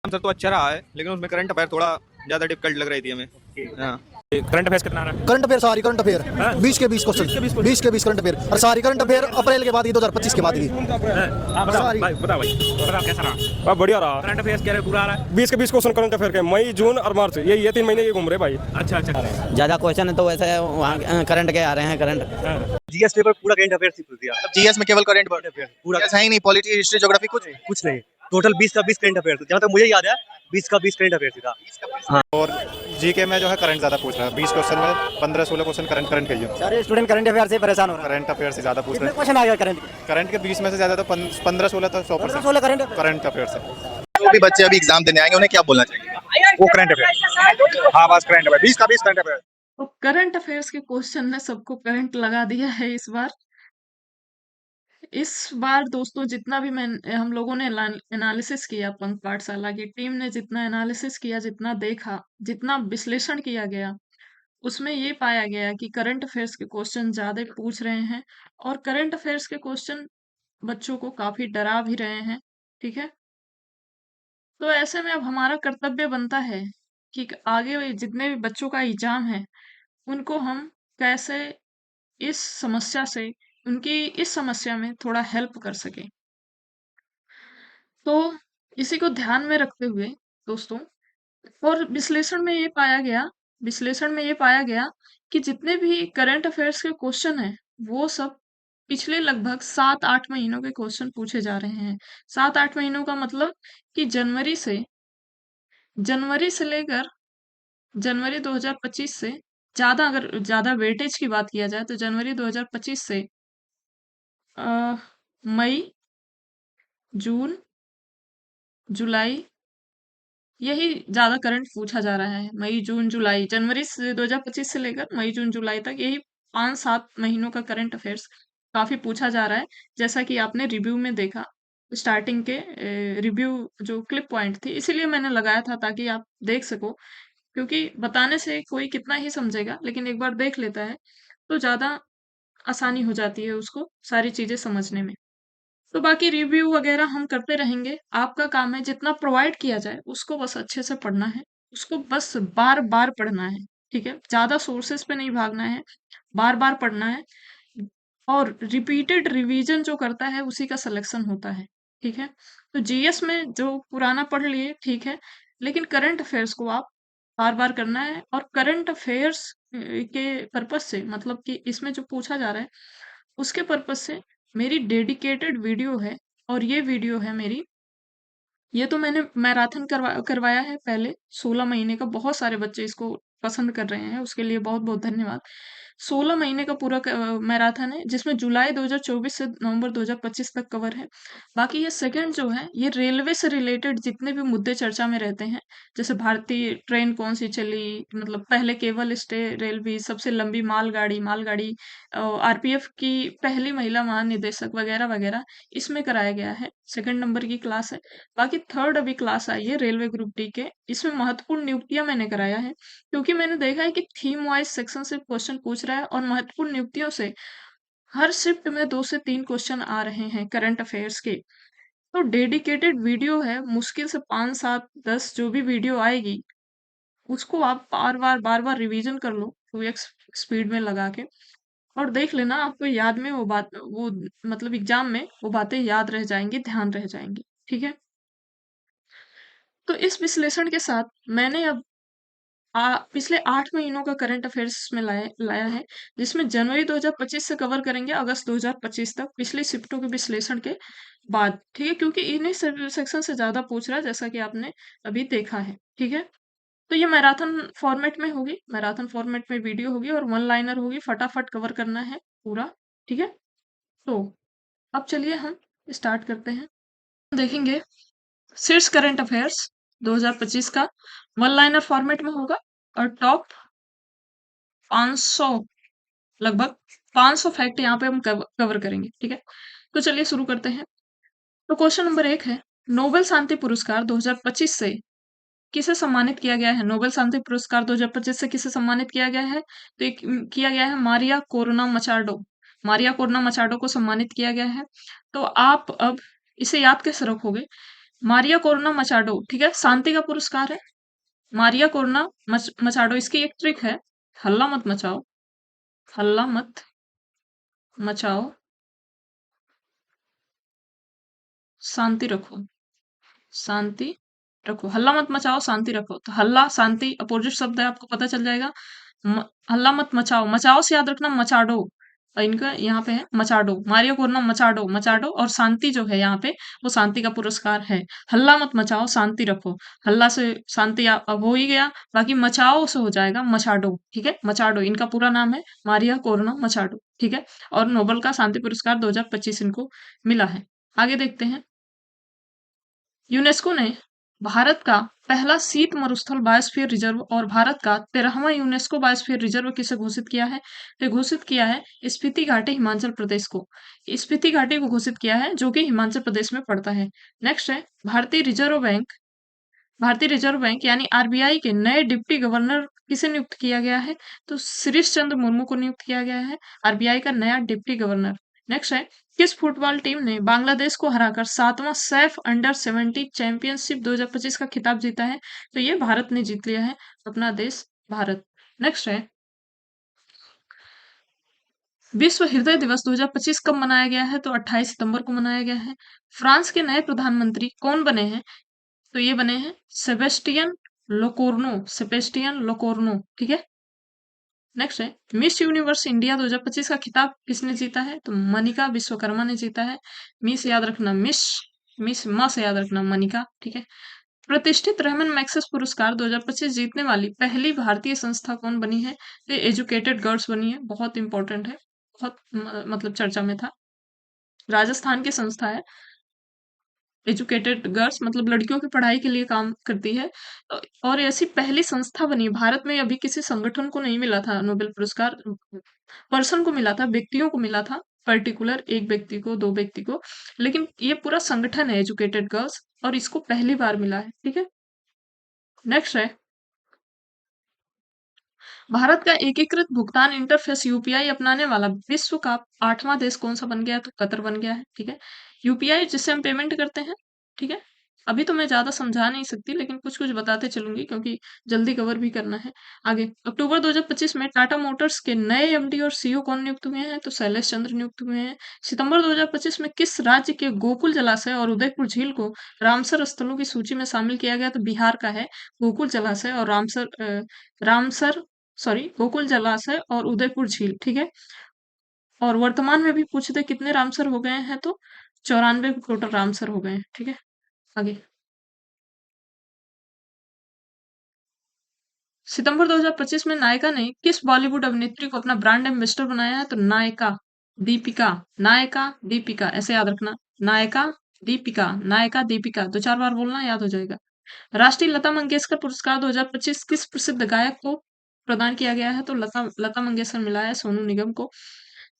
Answer तो अच्छा रहा है, लेकिन उसमें करंट अफेयर थोड़ा ज्यादा डिफिकल्ट लग रही थी हमें। हाँ। करंट अफेयर्स कितना आ रहा है? करंट अफेयर सारी करंट अफेयर हाँ? 20 के 20 क्वेश्चन 20 के 20 करंट अफेयर और सारी करंट अफेयर अप्रैल के बाद ही 2025 के बाद ही हाँ, बताओ सारी। भाई, बताओ कैसा रहा? अब बढ़िया रहा। करंट अफेयर्स क्या पूरा आ रहा है? 20 के 20 क्वेश्चन करंट अफेयर के मई जून और मार्च ये 3 महीने ये घूम रहे भाई। अच्छा अच्छा। ज़्यादा क्वेश्चन है तो वैसे वहाँ करंट के आ रहे हैं करंट। जीएस पेपर पूरा करंट अफेयर्स ही पूछ दिया। जीएस में केवल करंट अफेयर पूरा है ही नहीं, पॉलिटी, हिस्ट्री, ज्योग्राफी कुछ नहीं। टोटल 20 का 20 करंट अफेयर जहाँ तक मुझे याद है 20 का 20 करंट अफेयर था। और जीके में जो है करंट ज्यादा पूछ रहा है। 20 क्वेश्चन में 15-16 क्वेश्चन करंट के ही है। सारे स्टूडेंट करंट अफेयर से परेशान हो रहे करंट अफेयर से ज्यादा पूछ रहे हैं। क्वेश्चन आ गया करंट करंट के 20 में से ज्यादा तो 15-16 तो 100% 16 करंट करंट अफेयर से। जो भी बच्चे अभी एग्जाम देने आएंगे उन्हें क्या बोलना चाहिए? वो करंट अफेयर। हाँ बस करंट अफेयर 20 का 20 करंट अफेयर। तो करंट अफेयर्स के क्वेश्चन ने सबको करंट लगा दिया है इस बार। इस बार दोस्तों जितना भी हम लोगों ने एनालिसिस किया, पंख पाठशाला की टीम ने जितना एनालिसिस किया, जितना देखा, जितना विश्लेषण किया गया, उसमें ये पाया गया कि करंट अफेयर्स के क्वेश्चन ज्यादा पूछ रहे हैं और करंट अफेयर्स के क्वेश्चन बच्चों को काफी डरा भी रहे हैं। ठीक है, तो ऐसे में अब हमारा कर्तव्य बनता है कि आगे जितने भी बच्चों का एग्जाम है उनको हम कैसे इस समस्या से, उनकी इस समस्या में थोड़ा हेल्प कर सकें। तो इसी को ध्यान में रखते हुए दोस्तों, और विश्लेषण में ये पाया गया कि जितने भी करंट अफेयर्स के क्वेश्चन हैं वो सब पिछले लगभग 7-8 महीनों के क्वेश्चन पूछे जा रहे हैं। 7-8 महीनों का मतलब कि जनवरी से लेकर जनवरी 2025 से ज्यादा, अगर ज्यादा वेटेज की बात किया जाए तो जनवरी 2025 से अ, मई, जून, जुलाई, यही ज्यादा करंट पूछा जा रहा है। मई, जून, जुलाई, जनवरी से 2025 से लेकर मई, जून, जुलाई तक यही 5-7 महीनों का करंट अफेयर्स काफी पूछा जा रहा है। जैसा कि आपने रिव्यू में देखा, स्टार्टिंग के रिव्यू जो क्लिप पॉइंट थी, इसीलिए मैंने लगाया था ताकि आप देख सको, क्योंकि बताने से कोई कितना ही समझेगा, लेकिन एक बार देख लेता है तो ज्यादा आसानी हो जाती है उसको सारी चीजें समझने में। तो बाकी रिव्यू वगैरह हम करते रहेंगे। आपका काम है जितना प्रोवाइड किया जाए उसको बस अच्छे से पढ़ना है, उसको बस बार बार पढ़ना है। ठीक है, ज्यादा सोर्सेस पे नहीं भागना है, बार बार पढ़ना है। और रिपीटेड रिवीजन जो करता है उसी का सिलेक्शन होता है। ठीक है, तो जीएस में जो पुराना पढ़ लिए ठीक है, लेकिन करंट अफेयर्स को आप बार बार करना है। और करंट अफेयर्स के पर्पज से, मतलब कि इसमें जो पूछा जा रहा है उसके पर्पज से मेरी डेडिकेटेड वीडियो है। और ये वीडियो है मेरी, ये तो मैंने मैराथन करवाया है पहले 16 महीने का। बहुत सारे बच्चे इसको पसंद कर रहे हैं, उसके लिए बहुत बहुत धन्यवाद। 16 महीने का पूरा मैराथन है, जिसमें जुलाई 2024 से नवंबर 2025 तक कवर है। बाकी ये सेकंड जो है, ये रेलवे से रिलेटेड जितने भी मुद्दे चर्चा में रहते हैं, जैसे भारतीय ट्रेन कौन सी चली, मतलब पहले केवल स्टे रेलवे, सबसे लंबी मालगाड़ी मालगाड़ी, आरपीएफ की पहली महिला महानिदेशक वगैरह वगैरह, इसमें कराया गया है। सेकंड नंबर की क्लास है। बाकी थर्ड अभी क्लास आई है रेलवे ग्रुप डी के, इसमें महत्वपूर्ण नियुक्तियां मैंने कराया है, क्योंकि मैंने देखा है कि थीम वाइज सेक्शन से क्वेश्चन पूछ रहा है और महत्वपूर्ण नियुक्तियों से हर शिफ्ट में 2 से 3 क्वेश्चन आ रहे हैं करंट अफेयर्स के। तो डेडिकेटेड वीडियो है, मुश्किल से 5-7-10 जो भी वीडियो आएगी उसको आप बार बार रिवीजन कर लो 2x स्पीड में लगा के, और देख लेना, आपको याद में वो बात, वो मतलब एग्जाम में वो बातें याद रह जाएंगी, ध्यान रह जाएंगी। ठीक है, तो इस विश्लेषण के साथ मैंने अब पिछले 8 महीनों का करंट अफेयर्स में लाया है, जिसमें जनवरी 2025 से कवर करेंगे अगस्त 2025 तक, पिछली शिफ्टों के विश्लेषण के बाद। ठीक है, क्योंकि इन्हीं सेक्शन से ज्यादा पूछ रहा है, जैसा कि आपने अभी देखा है। ठीक है, तो ये मैराथन फॉर्मेट में होगी, मैराथन फॉर्मेट में वीडियो होगी और वन लाइनर होगी, फटाफट कवर करना है पूरा। ठीक है, तो अब चलिए हम स्टार्ट करते हैं। देखेंगे शीर्ष करंट अफेयर्स 2025 का वन लाइनर फॉर्मेट में होगा और टॉप 500, लगभग 500 फैक्ट यहाँ पे हम कवर करेंगे। ठीक है, तो चलिए शुरू करते हैं। तो क्वेश्चन नंबर 1 है, नोबेल शांति पुरस्कार 2025 से किसे सम्मानित किया गया है? नोबेल शांति पुरस्कार 2025 से किसे सम्मानित किया गया है? तो एक किया गया है मारिया कोरोना मचाडो, मारिया कोरोना मचाडो को सम्मानित किया गया है। तो आप अब इसे याद कैसे रखोगे मारिया कोरोना मचाडो, ठीक है, शांति का पुरस्कार है। मारिया कोरोना मचाडो। इसकी एक ट्रिक है, हल्ला मत मचाओ, हल्ला मत मचाओ, शांति रखो, शांति रखो, हल्ला मत मचाओ, शांति रखो। तो हल्ला शांति अपोजिट शब्द है, आपको पता चल जाएगा। हल्ला मत मचाओ, मचाओ से याद रखना मचाडो, और इनका यहाँ पे है मचाडो। मारियो कोरोना मचाडो, मचाडो, और शांति जो है यहाँ पे वो शांति का पुरस्कार है। हल्ला मत मचाओ, शांति रखो। हल्ला से शांति अब हो ही गया, बाकी मचाओ से हो जाएगा मचाडो, ठीक है, मचाडो। इनका पूरा नाम है मारिया कोरोना मचाडो, ठीक है, और नोबेल का शांति पुरस्कार 2025 इनको मिला है। आगे देखते हैं। यूनेस्को ने भारत का पहला शीत मरुस्थल बायोस्फीयर रिजर्व और भारत का 13वां यूनेस्को बायोस्फीयर रिजर्व किसे घोषित किया है? तो घोषित किया है स्पीति घाटी हिमाचल प्रदेश को। स्पीति घाटी को घोषित किया है, जो कि हिमाचल प्रदेश में पड़ता है। नेक्स्ट है भारतीय रिजर्व बैंक। भारतीय रिजर्व बैंक यानी आरबीआई के नए डिप्टी गवर्नर किसे नियुक्त किया गया है? तो शिरीष चंद्र मुर्मू को नियुक्त किया गया है आरबीआई का नया डिप्टी गवर्नर। नेक्स्ट है किस फुटबॉल टीम ने बांग्लादेश को हराकर 7वां सैफ अंडर 70 चैंपियनशिप 2025 का खिताब जीता है? तो ये भारत ने जीत लिया है, अपना देश भारत। नेक्स्ट है विश्व हृदय दिवस 2025 कब मनाया गया है? तो 28 सितंबर को मनाया गया है। फ्रांस के नए प्रधानमंत्री कौन बने हैं? तो ये बने हैं सेबेस्टियन लोकोर्नो, सेबेस्टियन लोकोर्नो, ठीक है। नेक्स्ट है मिस यूनिवर्स इंडिया 2025 का खिताब किसने जीता है? तो मनिका विश्वकर्मा ने जीता है। मिस याद रखना मिस, मिस माँ से याद रखना मनिका, ठीक है। प्रतिष्ठित रहमान मैक्सेस पुरस्कार 2025 जीतने वाली पहली भारतीय संस्था कौन बनी है? ये एजुकेटेड गर्ल्स बनी है, बहुत इंपॉर्टेंट है, बहुत मतलब चर्चा में था। राजस्थान की संस्था है, एजुकेटेड गर्ल्स मतलब लड़कियों की पढ़ाई के लिए काम करती है। और ऐसी पहली संस्था बनी भारत में, अभी किसी संगठन को नहीं मिला था नोबेल पुरस्कार, पर्सन को मिला था, व्यक्तियों को मिला था, पर्टिकुलर एक व्यक्ति को, दो व्यक्ति को, लेकिन ये पूरा संगठन है एजुकेटेड गर्ल्स, और इसको पहली बार मिला है, ठीक है। नेक्स्ट है भारत का एकीकृत भुगतान इंटरफेस यूपीआई अपनाने वाला विश्व का 8वां देश कौन सा बन गया है? तो कतर बन गया है, ठीक है। यूपीआई जिससे हम पेमेंट करते हैं, ठीक है। अभी तो मैं ज्यादा समझा नहीं सकती, लेकिन कुछ कुछ बताते चलूंगी क्योंकि जल्दी कवर भी करना है। आगे अक्टूबर 2025 में टाटा मोटर्स के नए एमडी और सीईओ कौन नियुक्त हुए हैं? तो शैलेश चंद्र नियुक्त हुए हैं। सितंबर 2025 में किस राज्य के गोकुल जलाशय और उदयपुर झील को रामसर स्थलों की सूची में शामिल किया गया? तो बिहार का है गोकुल जलाशय और रामसर, सॉरी, गोकुल जलाशय और उदयपुर झील, ठीक है। और वर्तमान में भी पूछते कितने रामसर हो गए हैं? तो 94 टोटल रामसर हो गए हैं, ठीक है। आगे सितंबर 2025 में नायका ने किस बॉलीवुड अभिनेत्री को अपना ब्रांड एम्बेसडर बनाया है? तो नायका दीपिका, नायका दीपिका, ऐसे याद रखना, नायका दीपिका, नायका दीपिका, दो चार बार बोलना, याद हो जाएगा। राष्ट्रीय लता मंगेशकर पुरस्कार 2025 किस प्रसिद्ध गायक को प्रदान किया गया है? तो लता मंगेशकर मिला है सोनू निगम को।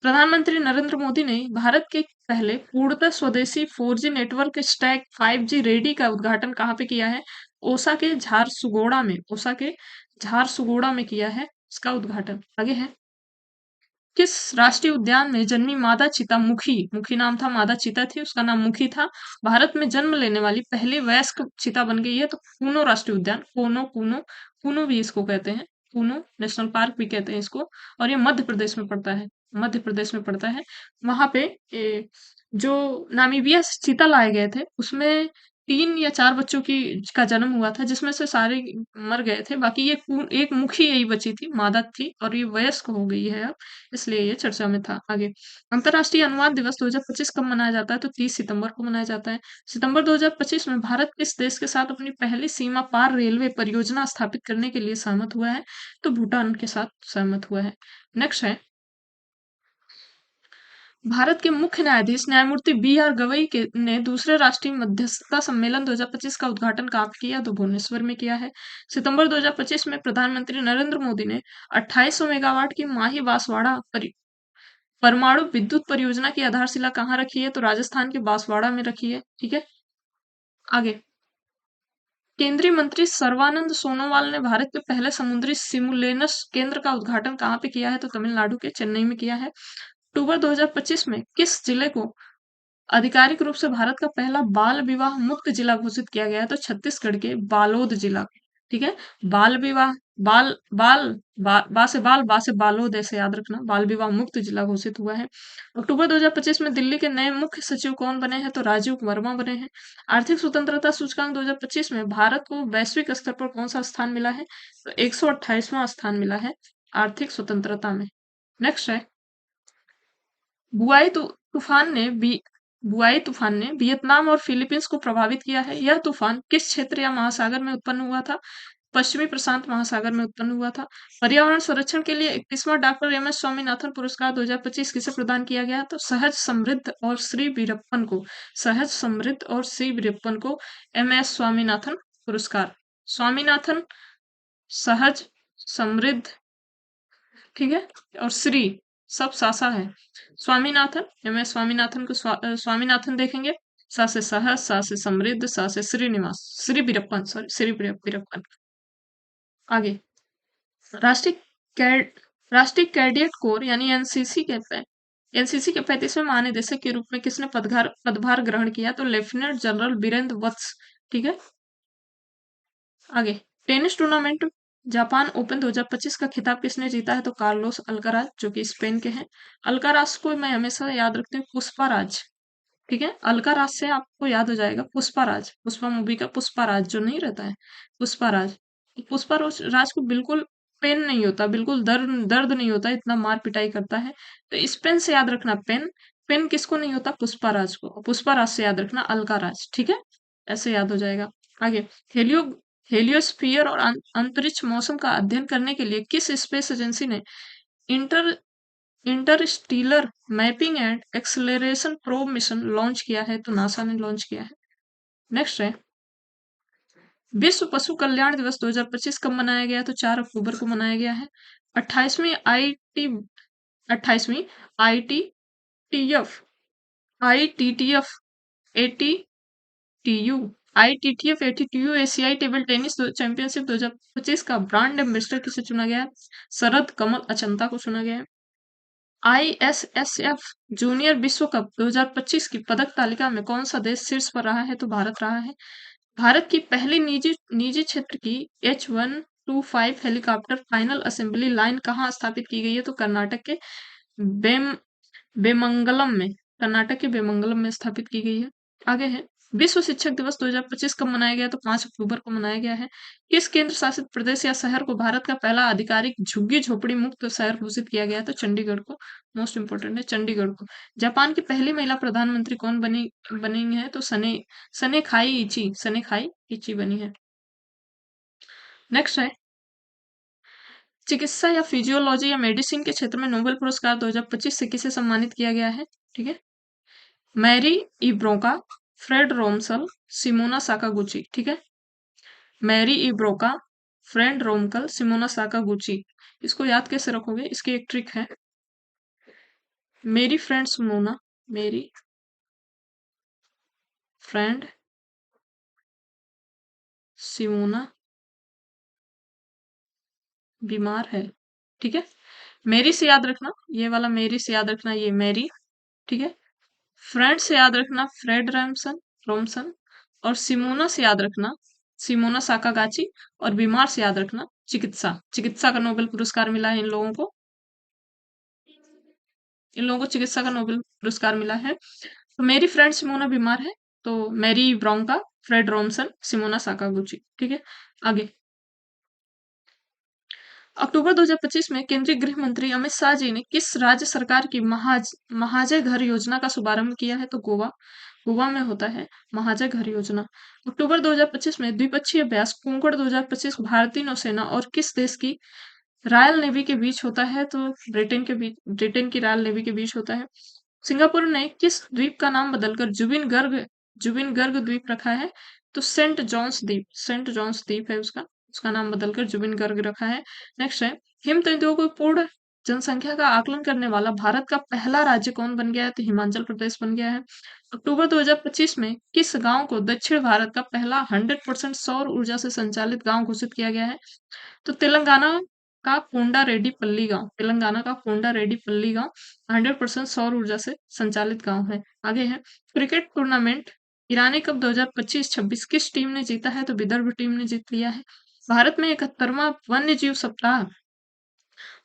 प्रधानमंत्री नरेंद्र मोदी ने भारत के पहले पूर्णतः स्वदेशी 4G network stack 5G ready का उद्घाटन कहाँ पे किया है? ओसा के झारसुगोड़ा में, ओसा के झारसुगोड़ा में किया है इसका उद्घाटन। आगे है किस राष्ट्रीय उद्यान में जन्मी मादा चीता मुखी, मुखी नाम था, मादा चीता थी, उसका नाम मुखी था, भारत में जन्म लेने वाली पहली वयस्क चीता बन गई है? तो कूनो राष्ट्रीय उद्यान, कूनो कूनो कूनो भी इसको कहते हैं, कूनो नेशनल पार्क भी कहते हैं इसको, और ये मध्य प्रदेश में पड़ता है, मध्य प्रदेश में पड़ता है। वहां पे जो नामीबिया से चीता लाए गए थे उसमें 3 या 4 बच्चों की का जन्म हुआ था, जिसमें से सारे मर गए थे, बाकी ये एक मुखी यही बची थी, मादा थी, और ये वयस्क हो गई है अब, इसलिए ये चर्चा में था। आगे अंतर्राष्ट्रीय अनुवाद दिवस 2025 कब मनाया जाता है? तो 30 सितंबर को मनाया जाता है। सितंबर 2025 में भारत किस देश के साथ अपनी पहली सीमा पार रेलवे परियोजना स्थापित करने के लिए सहमत हुआ है? तो भूटान के साथ सहमत हुआ है। नेक्स्ट है भारत के मुख्य न्यायाधीश न्यायमूर्ति बी.आर. गवई ने दूसरे राष्ट्रीय मध्यस्थता सम्मेलन 2025 का उद्घाटन कहाँ पे किया? तो भुवनेश्वर में किया है। सितंबर 2025 में प्रधानमंत्री नरेंद्र मोदी ने 2800 मेगावाट की माही बांसवाड़ा परमाणु विद्युत परियोजना की आधारशिला कहाँ रखी है? तो राजस्थान के बांसवाड़ा में रखी है, ठीक है। आगे केंद्रीय मंत्री सर्बानंद सोनोवाल ने भारत के पहले समुद्री सिमुलेशन केंद्र का उद्घाटन कहाँ पे किया है? तो तमिलनाडु के चेन्नई में किया है। अक्टूबर 2025 में किस जिले को आधिकारिक रूप से भारत का पहला बाल विवाह मुक्त जिला घोषित किया गया है तो छत्तीसगढ़ के बालोद जिला। ठीक है, बाल विवाह, बाल बाल बा से बाल, बा से बालोद, ऐसे याद रखना। बाल विवाह मुक्त जिला घोषित हुआ है। अक्टूबर 2025 में दिल्ली के नए मुख्य सचिव कौन बने हैं? तो राजीव वर्मा बने हैं। आर्थिक स्वतंत्रता सूचकांक 2025 में भारत को वैश्विक स्तर पर कौन सा स्थान मिला है? तो 128वां स्थान मिला है आर्थिक स्वतंत्रता में। नेक्स्ट है, बुआई तूफान ने बुआई तूफान ने वियतनाम और फिलीपींस को प्रभावित किया है। यह तूफान किस क्षेत्र या महासागर में उत्पन्न हुआ था? पश्चिमी प्रशांत महासागर में उत्पन्न हुआ था। पर्यावरण संरक्षण के लिए 31वां डॉक्टर एम एस स्वामीनाथन पुरस्कार 2025 किसे प्रदान किया गया? तो सहज समृद्ध और श्री वीरप्पन को। सहज समृद्ध और श्री वीरप्पन को एम एस स्वामीनाथन पुरस्कार। स्वामीनाथन, सहज, समृद्ध, ठीक है, और श्री सब सासा है। स्वामीनाथन, एम एस स्वामीनाथन को स्वामीनाथन देखेंगे, सा से सहज, सा से समृद्ध, सा से श्रीनिवास, श्री वीरप्पन, सॉरी श्री वीरप्पन। आगे, राष्ट्रीय कैडेट कोर यानी एनसीसी के 35वें महानिदेशक के रूप में किसने पदभार ग्रहण किया? तो लेफ्टिनेंट जनरल बीरेंद्र वत्स। ठीक है, आगे, टेनिस टूर्नामेंट जापान ओपन 2025 का खिताब किसने जीता है? तो कार्लोस अल्काराज, जो कि स्पेन के हैं। अल्काराज को मैं हमेशा याद रखती हूँ पुष्पाराज। ठीक है, अल्काराज से आपको याद हो जाएगा पुष्पाराज, पुष्पा मूवी का पुष्पाराज जो नहीं रहता है, पुष्पाराज। पुष्पाराज राज को बिल्कुल पेन नहीं होता, बिल्कुल दर्द नहीं होता, इतना मार पिटाई करता है। तो इस पेन से याद रखना, पेन पेन किसको नहीं होता? पुष्पाराज को। पुष्पाराज से याद रखना अल्काराज। ठीक है, ऐसे याद हो जाएगा। आगे, हेलियो हेलियोस्फीयर और अंतरिक्ष मौसम का अध्ययन करने के लिए किस स्पेस एजेंसी ने interstellar mapping and acceleration probe mission launch किया है? तो नासा ने लॉन्च किया है। नेक्स्ट है, विश्व पशु कल्याण दिवस 2025 कब मनाया गया? तो 4 अक्टूबर को मनाया गया है। 28वीं आईटीटीएफ आईटीटीएफ एशियाई टेबल टेनिस चैंपियनशिप 2025 का ब्रांड एम्बेसडर किसे चुना गया? शरद कमल अचंता को चुना गया है। आईएसएसएफ जूनियर विश्व कप 2025 की पदक तालिका में कौन सा देश शीर्ष पर रहा है? तो भारत रहा है। भारत की पहली निजी क्षेत्र की H125 helicopter final assembly line कहाँ स्थापित की गई है? तो कर्नाटक के बेमंगलम में, कर्नाटक के बेमंगलम में स्थापित की गई है। आगे है, विश्व शिक्षक दिवस 2025 कब मनाया गया? तो 5 अक्टूबर को मनाया गया है। किस केंद्र शासित प्रदेश या शहर को भारत का पहला आधिकारिक झुग्गी झोपड़ी मुक्त शहर घोषित किया गया? तो चंडीगढ़ को। मोस्ट इंपोर्टेंट है चंडीगढ़ को। जापान की पहली महिला प्रधानमंत्री कौन बनी है? तो सनेखाई इची बनी है। नेक्स्ट है, चिकित्सा या फिजियोलॉजी या मेडिसिन के क्षेत्र में नोबेल पुरस्कार 2025 से किसे सम्मानित किया गया है? ठीक है, मैरी इब्रोका, फ्रेड रोमसल, सिमोना साकागुची। ठीक है, मैरी इब्रोका, फ्रेड रोमकल, सिमोना साकागुची। इसको याद कैसे रखोगे? इसकी एक ट्रिक है, मेरी फ्रेंड सिमोना, मेरी फ्रेंड सिमोना बीमार है। ठीक है, मेरी से याद रखना, ये वाला मेरी से याद रखना, ये मैरी। ठीक है, फ्रेंड से याद रखना फ्रेड रोमसन, और सिमोना से याद रखना सिमोना साकागाची, और बीमार से याद रखना चिकित्सा का नोबेल पुरस्कार मिला है इन लोगों को। चिकित्सा का नोबेल पुरस्कार मिला है। तो मेरी फ्रेंड सिमोना बीमार है, तो मैरी ब्रोंका, फ्रेड रोमसन, सिमोना साकागुची। ठीक है, आगे, अक्टूबर 2025 में केंद्रीय गृह मंत्री अमित शाह जी ने किस राज्य सरकार की महाजय घर योजना का शुभारंभ किया है? तो गोवा में होता है महाजय घर योजना। अक्टूबर 2025 में द्विपक्षीय अभ्यास कुंकड़ 2025 भारतीय नौसेना और किस देश की रॉयल नेवी के बीच होता है? तो ब्रिटेन की रॉयल नेवी के बीच होता है। सिंगापुर ने किस द्वीप का नाम बदलकर जुबिन गर्ग द्वीप रखा है? तो सेंट जॉन्स द्वीप है उसका नाम बदलकर जुबिन गर्ग रखा है। नेक्स्ट है, हिम तेंदुओं की पूर्ण जनसंख्या का आकलन करने वाला भारत का पहला राज्य कौन बन गया है? तो हिमाचल प्रदेश बन गया है। अक्टूबर 2025 में किस गांव को दक्षिण भारत का पहला 100% सौर ऊर्जा से संचालित गांव घोषित किया गया है? तो तेलंगाना का कोंडारेड्डी पल्ली गांव 100% सौर ऊर्जा से संचालित गांव है। आगे है क्रिकेट टूर्नामेंट ईरानी कप 2025-26 किस टीम ने जीता है? तो विदर्भ टीम ने जीत लिया है। भारत में 71वां वन्य जीव सप्ताह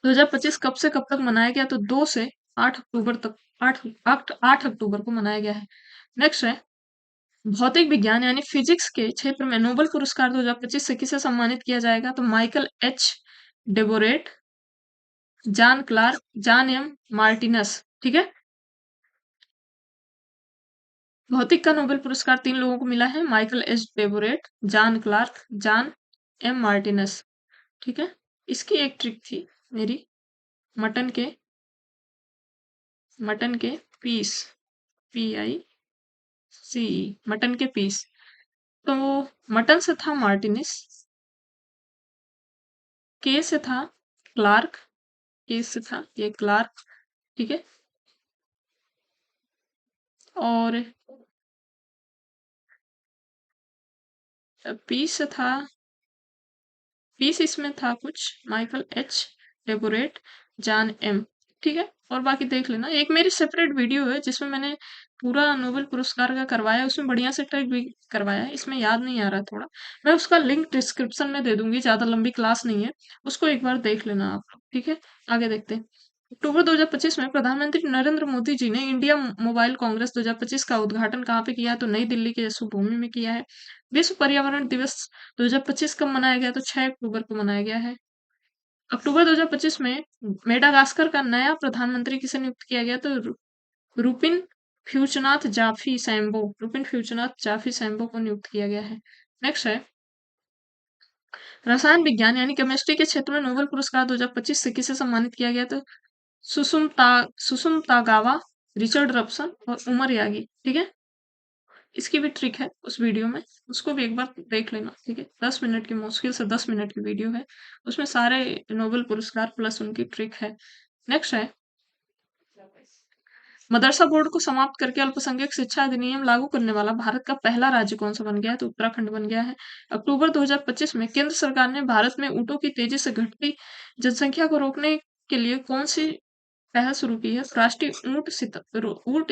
2025 कब से कब तक मनाया गया? तो 2 से 8 अक्टूबर तक 8 अक्टूबर को मनाया गया है। नेक्स्ट है भौतिक विज्ञान यानी फिजिक्स के क्षेत्र में नोबेल पुरस्कार 2025 से किसे सम्मानित किया जाएगा? तो Michael H Devoret, John Clarke, John M Martinis. ठीक है, भौतिक का नोबेल पुरस्कार 3 लोगों को मिला है, Michael H Devoret, John Clarke, John M Martinis. ठीक है, इसकी एक ट्रिक थी मेरी, मटन के पीस, PICE, मटन के पीस। तो मटन से था मार्टिनिस, के से था क्लार्क, के से था ये क्लार्क। ठीक है, और पीस से था, पीस इसमें था कुछ Michael H Devoret, John M. ठीक है, और बाकी देख लेना। एक मेरी सेपरेट वीडियो है जिसमें मैंने पूरा नोबेल पुरस्कार का करवाया, उसमें बढ़िया से ट्रिक भी करवाया है, इसमें याद नहीं आ रहा थोड़ा। मैं उसका लिंक डिस्क्रिप्शन में दे दूंगी, ज्यादा लंबी क्लास नहीं है, उसको एक बार देख लेना आप लोग। ठीक है, आगे देखते हैं। अक्टूबर 2025 में प्रधानमंत्री नरेंद्र मोदी जी ने इंडिया मोबाइल कांग्रेस 2025 का उद्घाटन कहाँ पे किया है? तो नई दिल्ली के यशोभूमि में किया है। विश्व पर्यावरण दिवस 2025 कब मनाया गया? तो 6 अक्टूबर को मनाया गया है। अक्टूबर 2025 में मेडागास्कर का नया प्रधानमंत्री किसे नियुक्त किया गया? तो रुपिन फ्यूचनाथ जाफी सैम्बो, रुपिन फ्यूचनाथ जाफी सैम्बो को नियुक्त किया गया है। नेक्स्ट है रसायन विज्ञान यानी केमिस्ट्री के क्षेत्र में नोबेल पुरस्कार 2025 से किसे सम्मानित किया गया? तो सुसुम तागावा, रिचर्ड रब्सन और उमर यागी। ठीक है, इसकी भी ट्रिक है उस वीडियो में, उसको भी एक बार देख लेना। ठीक है, 10 मिनट की, मुश्किल से 10 मिनट की वीडियो है, उसमें सारे नोबेल पुरस्कार प्लस उनकी ट्रिक है। नेक्स्ट है मदरसा बोर्ड को समाप्त करके अल्पसंख्यक शिक्षा अधिनियम लागू करने वाला भारत का पहला राज्य कौन सा बन गया है? तो उत्तराखंड बन गया है। अक्टूबर 2025 में केंद्र सरकार ने भारत में ऊँटों की तेजी से घटती जनसंख्या को रोकने के लिए कौन सी पहल शुरू की है? राष्ट्रीय ऊँट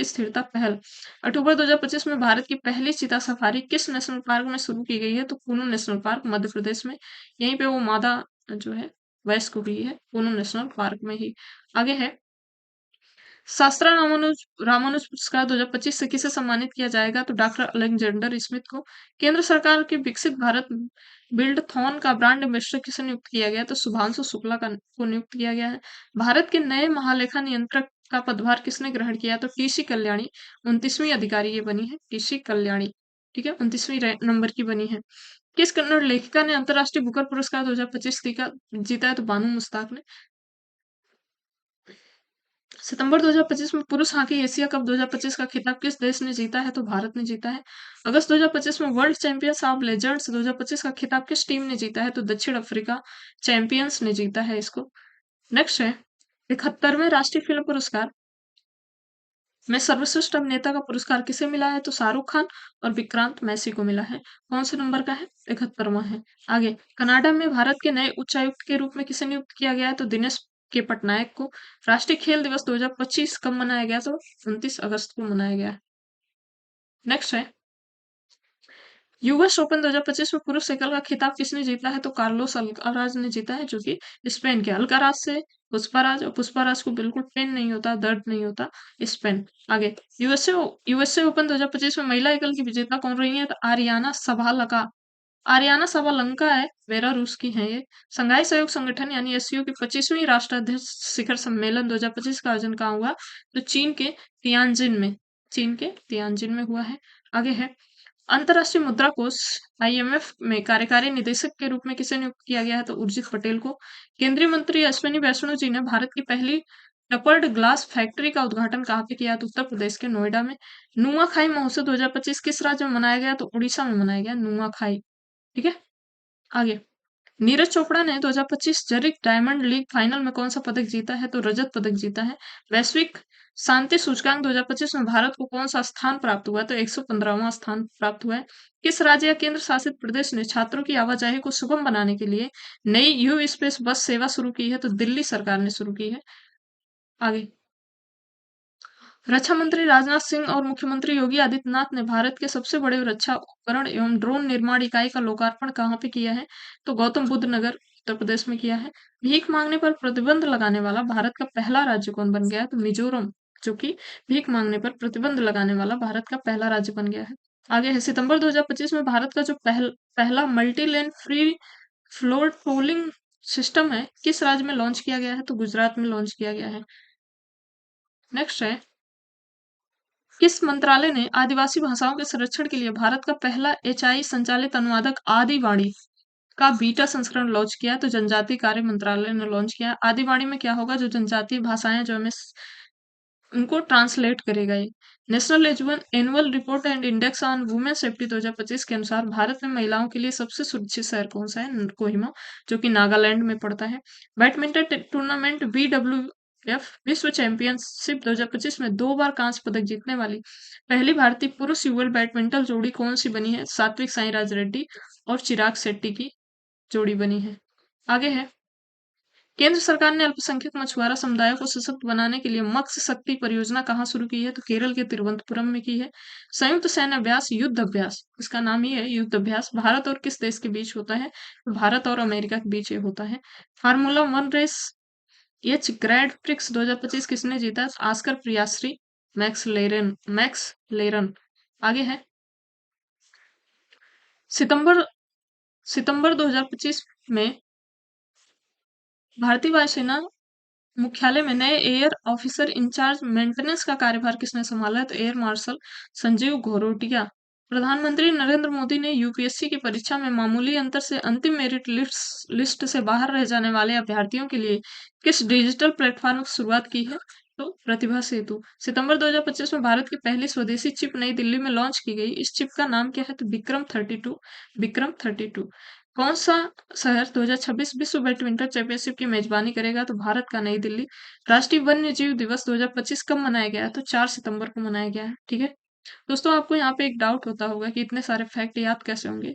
स्थिरता पहल। अक्टूबर 2025 में भारत की पहली चीता सफारी किस नेशनल पार्क में शुरू की गई है? तो कुनू नेशनल पार्क, मध्य प्रदेश में। यहीं पे वो मादा जो है वयस्क हुई है, कुनू नेशनल पार्क में ही। आगे है शास्त्रा रामानुज पुरस्कार 2025 से किसे सम्मानित किया जाएगा? तो डॉक्टर अलेक्जेंडर स्मिथ को। केंद्र सरकार के विकसित भारत बिल्डथॉन का ब्रांड एम्बेसडर किसे नियुक्त किया गया? तो शुभांशु शुक्ला को नियुक्त किया गया है। भारत के नए महालेखा नियंत्रक का पदभार किसने ग्रहण किया? तो TC कल्याणी 29वीं अधिकारी ये बनी है, TC कल्याणी। ठीक है, 29वीं नंबर की बनी है। किस कन्नड़ लेखिका ने अंतरराष्ट्रीय बुकर पुरस्कार 2025 जीता है? तो बानू मुस्ताक ने। सितंबर 2025 में पुरुष हॉकी एशिया कप 2025 का खिताब किस देश ने जीता है? तो भारत ने जीता है। अगस्त 2025 में वर्ल्ड चैंपियंस ऑफ लेजेंड्स 2025 का खिताब किस टीम ने जीता है? तो दक्षिण अफ्रीका चैंपियंस ने जीता है इसको। नेक्स्ट है 71वें राष्ट्रीय फिल्म पुरस्कार में सर्वश्रेष्ठ अभिनेता का पुरस्कार किसे मिला है? तो शाहरुख खान और विक्रांत मैसी को मिला है। कौन से नंबर का है? 71वां है। आगे कनाडा में भारत के नए उच्चायुक्त के रूप में किसे नियुक्त किया गया है? तो दिनेश के पटनायक को। राष्ट्रीय खेल दिवस 2025 कब मनाया गया? तो 29 अगस्त को मनाया गया। नेक्स्ट है यूएस ओपन 2025 में पुरुष एकल का खिताब किसने जीता है? तो कार्लोस अल्काराज ने जीता है, जो कि स्पेन के। अल्काराज से पुष्पाराज, और पुष्पाराज को बिल्कुल पेन नहीं होता, दर्द नहीं होता। स्पेन। आगे यूएसए ओपन 2025 में महिला एकल की विजेता कौन रही है? तो आर्याना साबालंका है, बेलारूस की है ये। संघाई सहयोग संगठन यानी एससीओ की 25वीं राष्ट्राध्यक्ष शिखर सम्मेलन 2025 का आयोजन कहाँ हुआ? तो चीन के तियानजिन में हुआ है। आगे है अंतर्राष्ट्रीय मुद्रा कोष IMF में कार्यकारी निदेशक के रूप में किसे नियुक्त किया गया है? तो उर्जित पटेल को। केंद्रीय मंत्री अश्विनी वैष्णव जी ने भारत की पहली टपर्ड ग्लास फैक्ट्री का उद्घाटन कहाँ पे किया? तो उत्तर प्रदेश के नोएडा में। नुआखाई महोत्सव 2025 किस राज्य में मनाया गया? तो उड़ीसा में मनाया गया नुआखाई। ठीक है, आगे नीरज चोपड़ा ने 2025 जरिक डायमंड लीग फाइनल में कौन सा पदक जीता है? तो रजत पदक जीता है। वैश्विक शांति सूचकांक 2025 में भारत को कौन सा स्थान प्राप्त हुआ? तो 115वां स्थान प्राप्त हुआ है। किस राज्य या केंद्र शासित प्रदेश ने छात्रों की आवाजाही को सुगम बनाने के लिए नई यू स्पेस बस सेवा शुरू की है? तो दिल्ली सरकार ने शुरू की है। आगे रक्षा मंत्री राजनाथ सिंह और मुख्यमंत्री योगी आदित्यनाथ ने भारत के सबसे बड़े रक्षा उपकरण एवं ड्रोन निर्माण इकाई का लोकार्पण कहाँ पे किया है? तो गौतम बुद्ध नगर उत्तर प्रदेश में किया है। भीख मांगने पर प्रतिबंध लगाने वाला भारत का पहला राज्य कौन बन गया है? तो मिजोरम, जो कि भीख मांगने पर प्रतिबंध लगाने वाला भारत का पहला राज्य बन गया है। आगे है, सितंबर 2025 में भारत का जो पहला multi lane free floor tolling system है, किस राज्य में लॉन्च किया गया है? तो गुजरात में लॉन्च किया गया है। नेक्स्ट है, किस मंत्रालय ने आदिवासी भाषाओं के संरक्षण के लिए भारत का पहला एचआई संचालित अनुवादक आदिवाणी का बीटा संस्करण लॉन्च किया? तो जनजातीय कार्य मंत्रालय ने लॉन्च किया। आदिवाणी में क्या होगा? जो जनजातीय भाषाएं जो हमें उनको ट्रांसलेट करेगा ये। National annual report and index on women safety 2025 के अनुसार भारत में महिलाओं के लिए सबसे सुरक्षित शहर कौन सा है? कोहिमा, जो कि नागालैंड में पड़ता है। बैडमिंटन टूर्नामेंट BWF विश्व चैंपियनशिप 2025 में 2 बार कांस्य पदक जीतने वाली पहली भारतीय पुरुष युगल बैडमिंटन जोड़ी कौन सी बनी है? सात्विक साईराज रेड्डी और चिराग शेट्टी की जोड़ी बनी है। आगे है, केंद्र सरकार ने अल्पसंख्यक मछुआरा समुदायों को सशक्त बनाने के लिए मत्स्य शक्ति परियोजना कहाँ शुरू की है? तो केरल के तिरुवनंतपुरम में की है। संयुक्त सैन्य अभ्यास युद्ध अभ्यास, इसका नाम ही है युद्ध अभ्यास, भारत और किस देश के बीच होता है? तो भारत और अमेरिका के बीच ये होता है। फार्मूला 1 रेस एच ग्रैंड प्रिक्स 2025 किसने जीता? Oscar Piastri, McLaren. आगे है, सितंबर 2025 में भारतीय वायुसेना मुख्यालय में नए एयर ऑफिसर इंचार्ज मेंटेनेंस का कार्यभार किसने संभाला है? तो एयर मार्शल संजीव घोरटिया। प्रधानमंत्री नरेंद्र मोदी ने यूपीएससी की परीक्षा में मामूली अंतर से अंतिम मेरिट लिस्ट से बाहर रह जाने वाले अभ्यर्थियों के लिए किस डिजिटल प्लेटफॉर्म की शुरुआत की है? तो प्रतिभा सेतु। सितंबर 2025 में भारत की पहली स्वदेशी चिप नई दिल्ली में लॉन्च की गई। इस चिप का नाम क्या है? तो विक्रम 32। कौन सा शहर 2026 विश्व बैडमिंटन चैंपियनशिप की मेजबानी करेगा? तो भारत का नई दिल्ली। राष्ट्रीय वन्य जीव दिवस 2025 कब मनाया गया है? तो 4 सितंबर को मनाया गया है। ठीक है दोस्तों, आपको यहाँ पे एक डाउट होता होगा कि इतने सारे फैक्ट याद कैसे होंगे।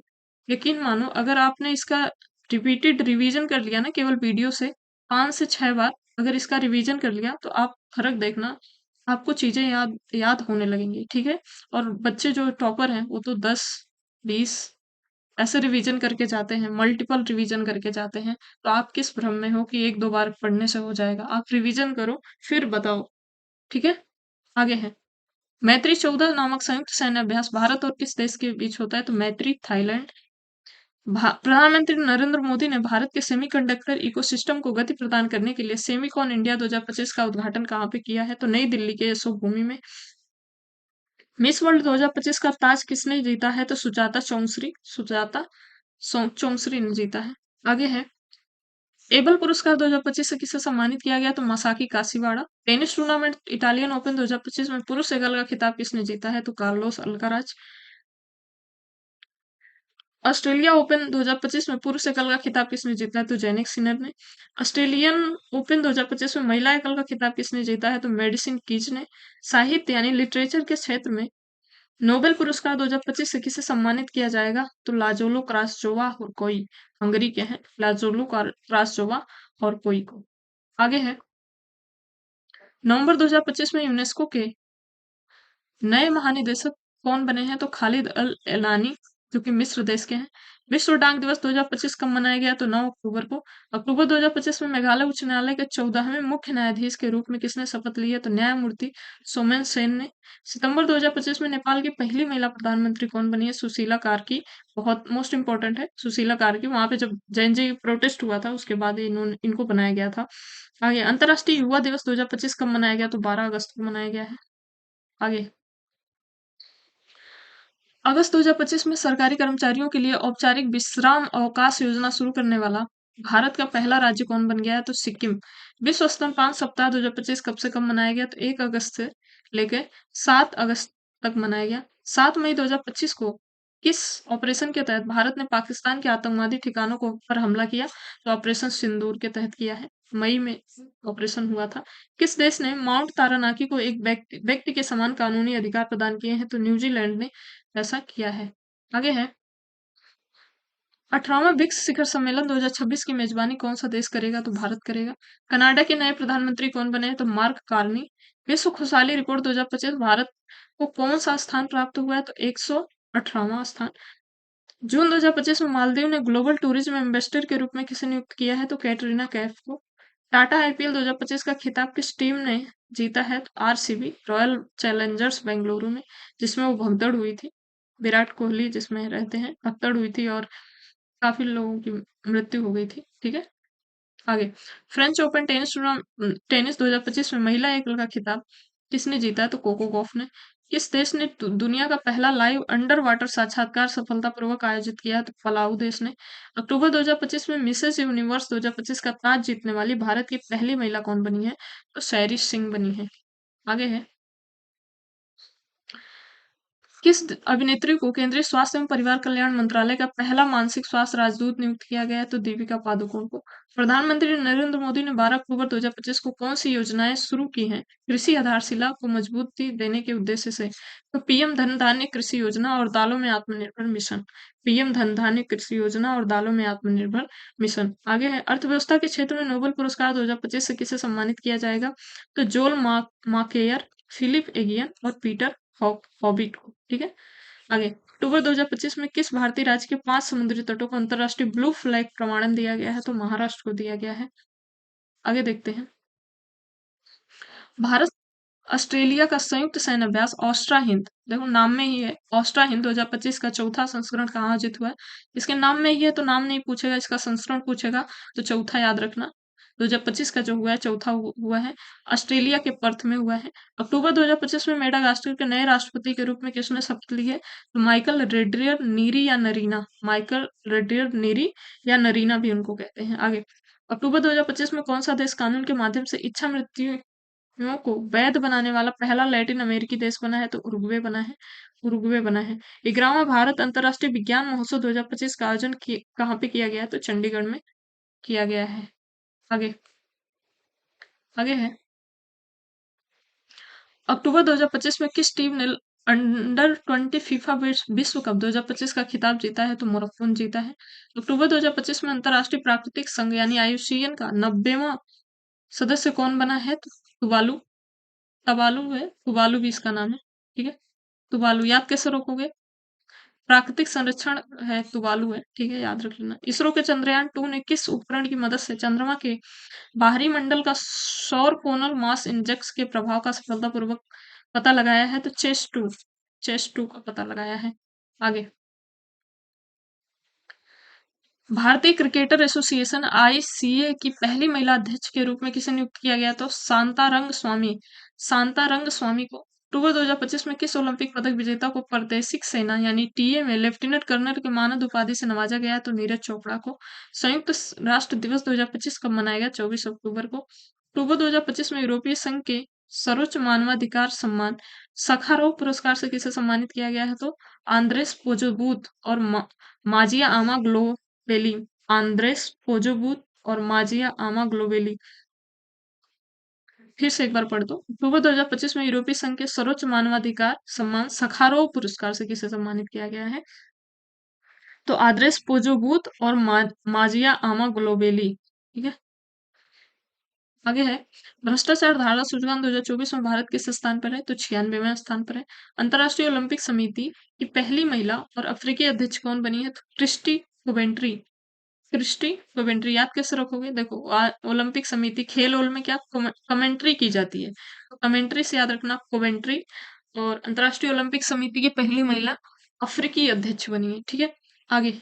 यकीन मानो, अगर आपने इसका रिपीटेड रिवीजन कर लिया ना, केवल वीडियो से 5 से 6 बार अगर इसका रिवीजन कर लिया तो आप फर्क देखना, आपको चीजें याद याद होने लगेंगी। ठीक है, और बच्चे जो टॉपर हैं वो तो 10-20 ऐसे रिवीजन करके जाते हैं, मल्टीपल रिवीजन करके जाते हैं। तो आप किस भ्रम में हो कि 1-2 बार पढ़ने से हो जाएगा? आप रिवीजन करो फिर बताओ। ठीक है, आगे है, मैत्री 14 नामक संयुक्त सैन्य अभ्यास भारत और किस देश के बीच होता है? तो मैत्री थाईलैंड। प्रधानमंत्री नरेंद्र मोदी ने भारत के सेमीकंडक्टर इकोसिस्टम को गति प्रदान करने के लिए सेमीकॉन इंडिया 2025 का उद्घाटन कहाँ पे किया है? तो नई दिल्ली के यशोभ भूमि में। मिस वर्ल्ड 2025 का ताज किसने जीता है? तो चौंसरी ने जीता है। आगे है, एबल पुरस्कार 2025 से किसे सम्मानित किया गया? तो Masaki काशीवाड़ा। Tennis tournament Italian open 2025 में पुरुष एकल का खिताब किसने जीता है? तो कार्लोस अल्काराज। ऑस्ट्रेलिया ओपन 2025 में पुरुष एकल का खिताब किसने जीता है? तो जेनिक सिनर ने। ऑस्ट्रेलियन ओपन 2025 में महिला एकल का खिताब किसने जीता है? तो मेडिसिन कीज ने। साहित्य यानी लिटरेचर के क्षेत्र में नोबेल पुरस्कार 2025 से किसे सम्मानित किया जाएगा? तो लाजोलो क्रास्चोवा और कोई, हंगरी के हैं लाजोलो क्रास्चोवा और कोई को। आगे है, नवंबर 2025 में यूनेस्को के नए महानिदेशक कौन बने हैं? तो खालिद अल एलानी, जो कि मिस्र देश के हैं। विश्व डाक दिवस 2025 कब मनाया गया? तो 9 अक्टूबर को। अक्टूबर 2025 में मेघालय उच्च न्यायालय के 14वें मुख्य न्यायाधीश के रूप में किसने शपथ ली है? तो न्यायमूर्ति सोमेन सेन ने। सितंबर 2025 में नेपाल की पहली महिला प्रधानमंत्री कौन बनी है? सुशीला कार्की। बहुत मोस्ट इंपॉर्टेंट है सुशीला कार्की। वहां पे जब जैन प्रोटेस्ट हुआ था उसके बाद इनको बनाया गया था। आगे, अंतर्राष्ट्रीय युवा दिवस 2025 कब मनाया गया? तो 12 अगस्त को मनाया गया है। आगे, अगस्त 2025 में सरकारी कर्मचारियों के लिए औपचारिक विश्राम अवकाश योजना शुरू करने वाला भारत का पहला राज्य कौन बन गया है? तो सिक्किम। विश्व स्तनपान सप्ताह 2025 कब से कब मनाया गया? तो 1 अगस्त से लेकर 7 अगस्त तक मनाया गया। 7 मई 2025 को किस ऑपरेशन के तहत भारत ने पाकिस्तान के आतंकवादी ठिकानों को पर हमला किया? तो ऑपरेशन सिंदूर के तहत किया है। मई में ऑपरेशन हुआ था। किस देश ने माउंट तारानाकी को एक व्यक्ति के समान कानूनी अधिकार प्रदान किए हैं? तो न्यूजीलैंड ने ऐसा किया है। आगे है, 18वां ब्रिक्स शिखर सम्मेलन 2026 की मेजबानी कौन सा देश करेगा? तो भारत करेगा। कनाडा के नए प्रधानमंत्री कौन बने हैं? तो मार्क कार्नी। विश्व खुशहाली रिपोर्ट 2025 भारत को कौन सा स्थान प्राप्त हुआ है? तो 118वां स्थान। जून 2025 में मालदीव ने ग्लोबल टूरिज्म एम्बेसडर के रूप में किसे नियुक्त किया है? तो कैटरीना कैफ को। टाटा आईपीएल 2025 का खिताब किस टीम ने जीता है? तो आरसीबी, रॉयल चैलेंजर्स बेंगलुरु में, जिसमें वो भगदड़ हुई थी। विराट कोहली जिसमें रहते हैं, भगदड़ हुई थी और काफी लोगों की मृत्यु हो गई थी। ठीक है, आगे। फ्रेंच ओपन टेनिस 2025 में महिला एकल का खिताब किसने जीता है? तो कोको गॉफ ने। किस देश ने दुनिया का पहला लाइव अंडर वाटर साक्षात्कार सफलतापूर्वक आयोजित किया? तो पलाऊ देश ने। अक्टूबर 2025 में मिसेस यूनिवर्स 2025 का ताज जीतने वाली भारत की पहली महिला कौन बनी है? तो सैरी सिंह बनी है। आगे है, किस अभिनेत्री को केंद्रीय स्वास्थ्य एवं परिवार कल्याण मंत्रालय का पहला मानसिक स्वास्थ्य राजदूत नियुक्त किया गया है? तो दीपिका पादुकोण को। प्रधानमंत्री नरेंद्र मोदी ने 12 अक्टूबर 2025 को कौन सी योजनाएं शुरू की हैं कृषि आधारशिला को मजबूती देने के उद्देश्य से? तो पीएम धन धान्य कृषि योजना और दालों में आत्मनिर्भर मिशन। पीएम धन धान्य कृषि योजना और दालों में आत्मनिर्भर मिशन। आगे है, अर्थव्यवस्था के क्षेत्र में नोबेल पुरस्कार 2025 से किसे सम्मानित किया जाएगा? तो जोल माकेयर, फिलिप एगियन और पीटर हॉबिट को। ठीक है, आगे। अक्टूबर 2025 में किस भारतीय राज्य के 5 समुद्री तटों को अंतरराष्ट्रीय ब्लू फ्लैग प्रमाणन दिया गया है? तो महाराष्ट्र को दिया गया है। आगे देखते हैं, भारत ऑस्ट्रेलिया का संयुक्त सैन्य अभ्यास ऑस्ट्रा हिंद, देखो नाम में ही है, ऑस्ट्रा हिंद 2025 का चौथा संस्करण कहाँ आयोजित हुआ है? इसके नाम में ही है तो नाम नहीं पूछेगा, इसका संस्करण पूछेगा तो चौथा याद रखना। 2025 का जो हुआ है चौथा हुआ है, ऑस्ट्रेलिया के पर्थ में हुआ है। अक्टूबर 2025 में मेडागास्कर के नए राष्ट्रपति के रूप में किसने शपथ ली है? तो माइकल रेड्रियर नीरी या नरीना, माइकल रेड्रियर नीरी या नरीना भी उनको कहते हैं। आगे, अक्टूबर 2025 में कौन सा देश कानून के माध्यम से इच्छा मृत्यु को वैध बनाने वाला पहला लैटिन अमेरिकी देश बना है? तो उरुग्वे बना है, उरुग्वे बना है। 11वां भारत अंतर्राष्ट्रीय विज्ञान महोत्सव 2025 का आयोजन कहाँ पे किया गया है? तो चंडीगढ़ में किया गया है। आगे, आगे है, अक्टूबर 2025 में किस टीम ने अंडर 20 फीफा विश्व कप 2025 का खिताब जीता है? तो मोरक्को ने जीता है। अक्टूबर 2025 में अंतर्राष्ट्रीय प्राकृतिक संघ यानी आईयूसीएन का 90वां सदस्य कौन बना है? तो तुवालू, तबालू है, तुवालू भी इसका नाम है। ठीक है, तुवालू याद कैसे रखोगे? प्राकृतिक संरक्षण है, तुवालू है। ठीक है, याद रख लेना। इसरो के चंद्रयान 2 ने किस उपकरण की मदद से चंद्रमा के बाहरी मंडल का सौर कोनल मास इंडेक्स के प्रभाव का सफलतापूर्वक पता लगाया है? तो चेस टू का पता लगाया है। आगे, भारतीय क्रिकेटर एसोसिएशन आईसीए की पहली महिला अध्यक्ष के रूप में किसे नियुक्त किया गया? तो शांतारंग स्वामी को। अक्टूबर 2025 में किस ओलंपिक पदक विजेता को प्रादेशिक सेना यानी टीए में लेफ्टिनेंट कर्नल के मानद उपाधि से नवाजा गया? तो नीरज चोपड़ा को। संयुक्त राष्ट्र दिवस 2025 कब मनाया गया? 24 अक्टूबर को। अक्टूबर 2025 में यूरोपीय संघ के सर्वोच्च मानवाधिकार सम्मान सखारोव पुरस्कार से किसे सम्मानित किया गया है? तो आंद्रेस पोजोबूत और माजिया आमा ग्लोबेली, आंद्रेस पोजोबूत और माजिया आमा ग्लोबेली। फिर से एक बार पढ़ दो। अक्टूबर 2025 में यूरोपीय संघ के सर्वोच्च मानवाधिकार सम्मान सखारोव पुरस्कार से किसे सम्मानित किया गया है? तो आंद्रेस पोजोबूत और माजिया आमा ग्लोबेली। ठीक है, आगे है, भ्रष्टाचार धारा सूचकांक 2024 में भारत किस स्थान पर है? तो 96वें स्थान पर है। अंतर्राष्ट्रीय ओलंपिक समिति की पहली महिला और अफ्रीकी अध्यक्ष कौन बनी है? तो क्रिस्टी कोवेंट्री। क्रिस्टी कोवेंट्री याद कैसे रखोगे? देखो, ओलंपिक समिति खेल में क्या कमेंट्री की जाती है, तो कमेंट्री से याद रखना कोवेंट्री। और अंतर्राष्ट्रीय ओलंपिक समिति की पहली महिला अफ्रीकी अध्यक्ष बनी है। ठीक है, आगे,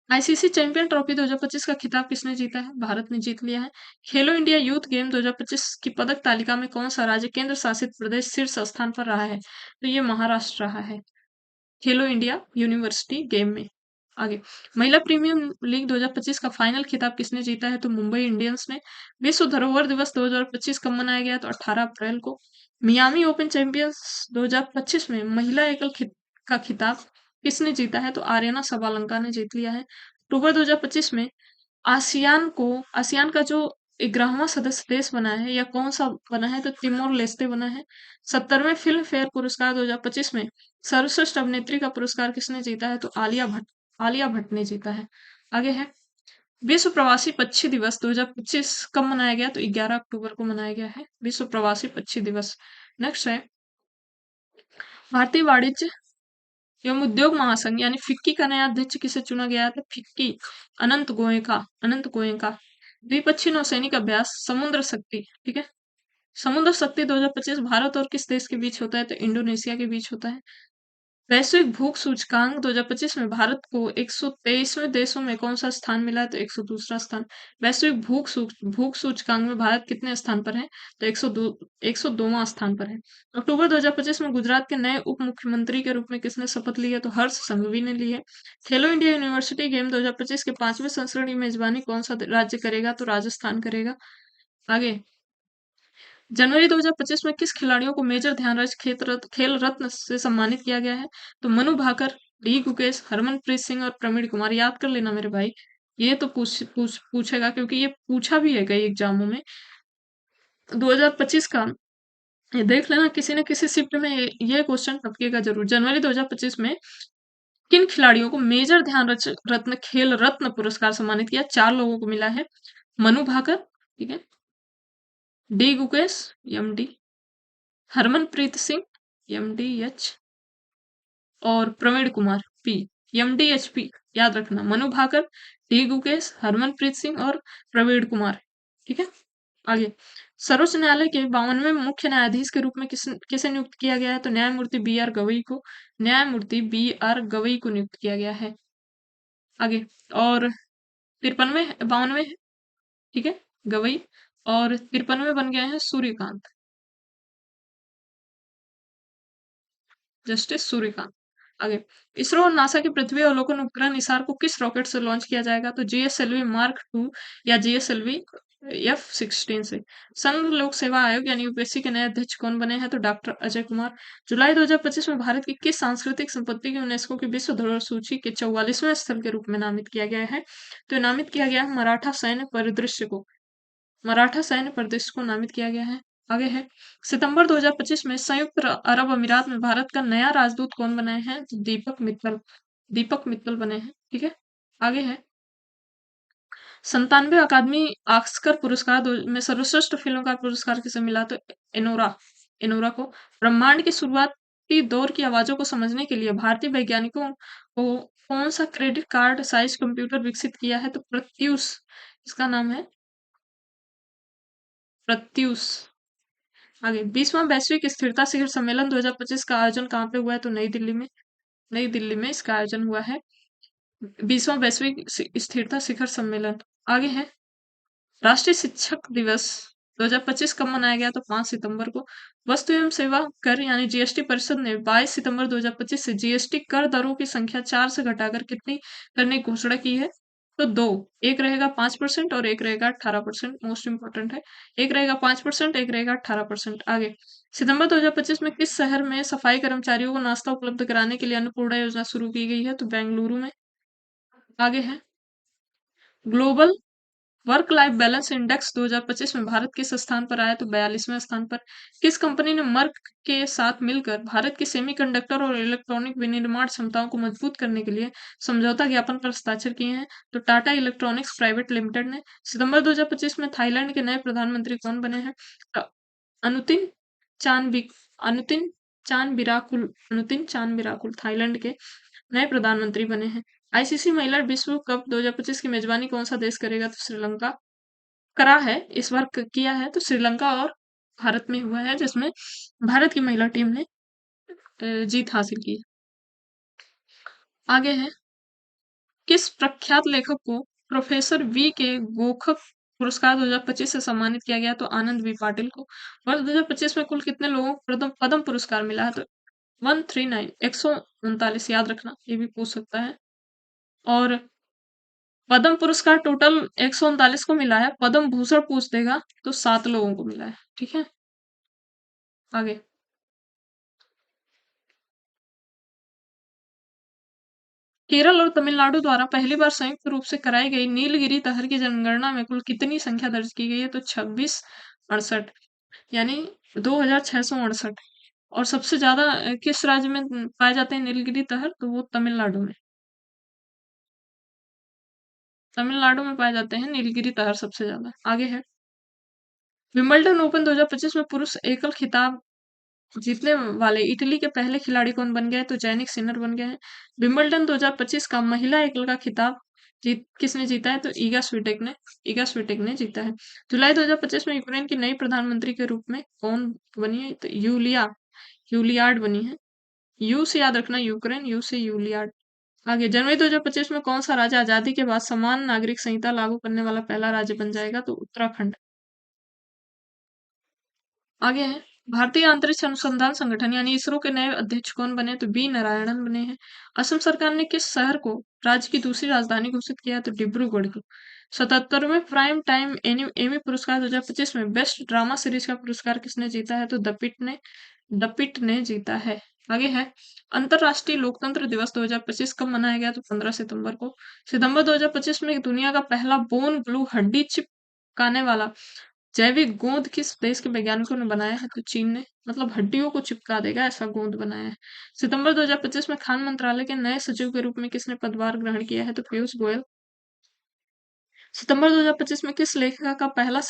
आईसीसी चैंपियन ट्रॉफी 2025 का खिताब किसने जीता है? भारत ने जीत लिया है। खेलो इंडिया यूथ गेम 2025 की पदक तालिका में कौन सा राज्य केंद्र शासित प्रदेश शीर्ष स्थान पर रहा है? तो ये महाराष्ट्र रहा है, खेलो इंडिया यूनिवर्सिटी गेम में। आगे, महिला प्रीमियम लीग 2025 का फाइनल खिताब किसने जीता है? तो मुंबई इंडियंस ने। विश्व धरोहर दिवस 2025 कब मनाया गया? तो 18 अप्रैल को। मियामी ओपन चैंपियंस 2025 में महिला एकल का खिताब किसने जीता है? तो आर्यना सबालंका ने जीत लिया है। अक्टूबर 2025 में आसियान का जो 11वां सदस्य देश बना है या कौन सा बना है? तो तिमोर लेस्ते बना है। 70वें फिल्म फेयर पुरस्कार 2025 में सर्वश्रेष्ठ अभिनेत्री का पुरस्कार किसने जीता है? तो आलिया भट्ट ने जीता है। आगे है, विश्व प्रवासी पक्षी दिवस 2025 कब मनाया गया? तो 11 अक्टूबर को मनाया गया है विश्व प्रवासी पक्षी दिवस। नेक्स्ट है भारतीय वाणिज्य एवं उद्योग महासंघ यानी फिक्की का नया अध्यक्ष किसे चुना गया है? तो फिक्की अनंत गोयनका। द्विपक्षीय नौसैनिक अभ्यास समुद्र शक्ति, ठीक है। समुद्र शक्ति 2025 भारत और किस देश के बीच होता है? तो इंडोनेशिया के बीच होता है। वैश्विक भूख सूचकांक 2025 में भारत को 123वें देशों में कौन सा स्थान मिला है? तो 102वां स्थान। वैश्विक भूख सूचकांक में भारत कितने स्थान पर है? तो 102वां स्थान पर है। अक्टूबर 2025 में गुजरात के नए उप मुख्यमंत्री के रूप में किसने शपथ ली है? तो हर्ष संघवी ने ली है। खेलो इंडिया यूनिवर्सिटी गेम 2025 के 5वें संस्करण की मेजबानी कौन सा राज्य करेगा? तो राजस्थान करेगा। आगे जनवरी 2025 में किस खिलाड़ियों को मेजर ध्यानचंद खेल रत्न से सम्मानित किया गया है? तो मनु भाकर, डी गुकेश, हरमनप्रीत सिंह और प्रवीण कुमार। याद कर लेना मेरे भाई, ये तो पूछेगा क्योंकि ये पूछा भी है कई एग्जामों में 2025 का। ये देख लेना किसी न किसी शिफ्ट में ये क्वेश्चन टपकेगा जरूर। जनवरी 2025 में किन खिलाड़ियों को मेजर ध्यानचंद खेल रत्न पुरस्कार सम्मानित किया? 4 लोगों को मिला है। मनु भाकर, ठीक है, डी गुकेश एमडी, हरमनप्रीत सिंह एमडीएच और प्रवीण कुमार पी एमडीएचपी। याद रखना, मनु भाकर, डी गुकेश, हरमनप्रीत सिंह और प्रवीण कुमार, ठीक है। आगे सर्वोच्च न्यायालय के 52वें मुख्य न्यायाधीश के रूप में किसे नियुक्त किया गया है? तो न्यायमूर्ति बी आर गवई को नियुक्त किया गया है। आगे और 52वें, ठीक है, गवई, और 53वें बन गए हैं सूर्यकांत, जस्टिस सूर्यकांत। आगे इसरो और नासा के पृथ्वी अवलोकन उपग्रह निसार को किस रॉकेट से लॉन्च किया जाएगा? तो जीएसएलवी मार्क 2 या जीएसएलवी F-16 से। संघ लोक सेवा आयोग यानी यूपीएससी के नए अध्यक्ष कौन बने हैं? तो डॉक्टर अजय कुमार। जुलाई 2025 में भारत की किस सांस्कृतिक संपत्ति को यूनेस्को की विश्व धरोहर सूची के 44वें स्थल के रूप में नामित किया गया है? तो नामित किया गया है मराठा सैन्य परिदृश्य को नामित किया गया है। आगे है सितंबर 2025 में संयुक्त अरब अमीरात में भारत का नया राजदूत कौन बनाए हैं? तो दीपक मित्तल बने हैं, ठीक है। आगे है 97वें अकादमी ऑस्कर पुरस्कार में सर्वश्रेष्ठ फिल्म का पुरस्कार किसे मिला? तो एनोरा को। ब्रह्मांड की शुरुआती दौर की आवाजों को समझने के लिए भारतीय वैज्ञानिकों को कौन सा क्रेडिट कार्ड साइज कंप्यूटर विकसित किया है? तो प्रत्यूष, इसका नाम है प्रत्यूष। आगे 20वां वैश्विक स्थिरता शिखर सम्मेलन 2025 का आयोजन कहाँ पे हुआ है? तो नई दिल्ली में इसका आयोजन हुआ है 20वां वैश्विक स्थिरता शिखर सम्मेलन। आगे है राष्ट्रीय शिक्षक दिवस 2025 कब मनाया गया? तो 5 सितंबर को। वस्तु एवं सेवा कर यानी जीएसटी परिषद ने 22 सितंबर 2025 से जीएसटी कर दरों की संख्या 4 से घटाकर कितनी करने की घोषणा की है? तो 2, एक रहेगा 5% और एक रहेगा 18%। मोस्ट इंपोर्टेंट है, एक रहेगा 5%, एक रहेगा 18%। आगे सितंबर 2025 में किस शहर में सफाई कर्मचारियों को नाश्ता उपलब्ध कराने के लिए अन्नपूर्णा योजना शुरू की गई है? तो बेंगलुरु में। आगे है global work life balance index 2025 में भारत किस स्थान पर आया? तो 42वें स्थान पर। किस कंपनी ने मर्क के साथ मिलकर भारत की सेमीकंडक्टर और इलेक्ट्रॉनिक विनिर्माण क्षमताओं को मजबूत करने के लिए समझौता ज्ञापन पर हस्ताक्षर किए हैं? तो टाटा इलेक्ट्रॉनिक्स प्राइवेट लिमिटेड ने। सितंबर 2025 में थाईलैंड के नए प्रधानमंत्री कौन बने हैं? अनुतिन चानविराकुल थाईलैंड के नए प्रधानमंत्री बने हैं। आईसीसी महिला विश्व कप 2025 की मेजबानी कौन सा देश करेगा? तो श्रीलंका करा है, इस बार किया है तो श्रीलंका और भारत में हुआ है, जिसमें भारत की महिला टीम ने जीत हासिल की। आगे है किस प्रख्यात लेखक को प्रोफेसर वी के गोखक पुरस्कार 2025 से सम्मानित किया गया? तो आनंद वी पाटिल को। वर्ष 2025 में कुल कितने लोगों को पद्म पुरस्कार मिला है? तो 139 याद रखना, ये भी पूछ सकता है। और पद्म पुरस्कार टोटल 139 को मिला है। पद्म भूषण पूछ देगा तो 7 लोगों को मिला है, ठीक है। आगे केरल और तमिलनाडु द्वारा पहली बार संयुक्त रूप से कराई गई नीलगिरी तहर की जनगणना में कुल कितनी संख्या दर्ज की गई है? तो 2668 यानी 2668। और सबसे ज्यादा किस राज्य में पाए जाते हैं नीलगिरी तहर? तो वो तमिलनाडु में। तमिलनाडु में पाए जाते हैं नीलगिरी तार सबसे ज्यादा। आगे है विंबलडन ओपन 2025 में पुरुष एकल खिताब जीतने वाले इटली के पहले खिलाड़ी कौन बन गए? तो जैनिक सिनर बन गए हैं। विंबलडन 2025 का महिला एकल का खिताब किसने जीता है? तो ईगा स्विटेक ने जीता है। जुलाई 2025 में यूक्रेन की नई प्रधानमंत्री के रूप में कौन बनी है? तो यूलियार्ड बनी है। यू से याद रखना यूक्रेन, यू से यूलियार्ड। आगे जनवरी 2025 में कौन सा राज्य आजादी के बाद समान नागरिक संहिता लागू करने वाला पहला राज्य बन जाएगा? तो उत्तराखंड। आगे है भारतीय अंतरिक्ष अनुसंधान संगठन यानी इसरो के नए अध्यक्ष कौन बने? तो बी नारायणन बने हैं। असम सरकार ने किस शहर को राज्य की दूसरी राजधानी घोषित किया? तो डिब्रूगढ़ को। 77वें प्राइम टाइम एमी पुरस्कार 2025 में बेस्ट ड्रामा सीरीज का पुरस्कार किसने जीता है? तो द पिट ने जीता है। आगे है अंतरराष्ट्रीय लोकतंत्र दिवस 2025 कब मनाया गया? तो 15 सितंबर को। सितंबर 2025 में दुनिया का पहला बोन ग्लू हड्डी चिपकाने वाला जैविक गोंद किस देश के वैज्ञानिकों ने बनाया है? तो चीन ने। मतलब हड्डियों को चिपका देगा ऐसा गोंद बनाया है। सितंबर 2025 में खान मंत्रालय के नए सचिव के रूप में किसने पदभार ग्रहण किया है? तो पीयूष गोयल। सितंबर 2025 में किस लेखिका का पहला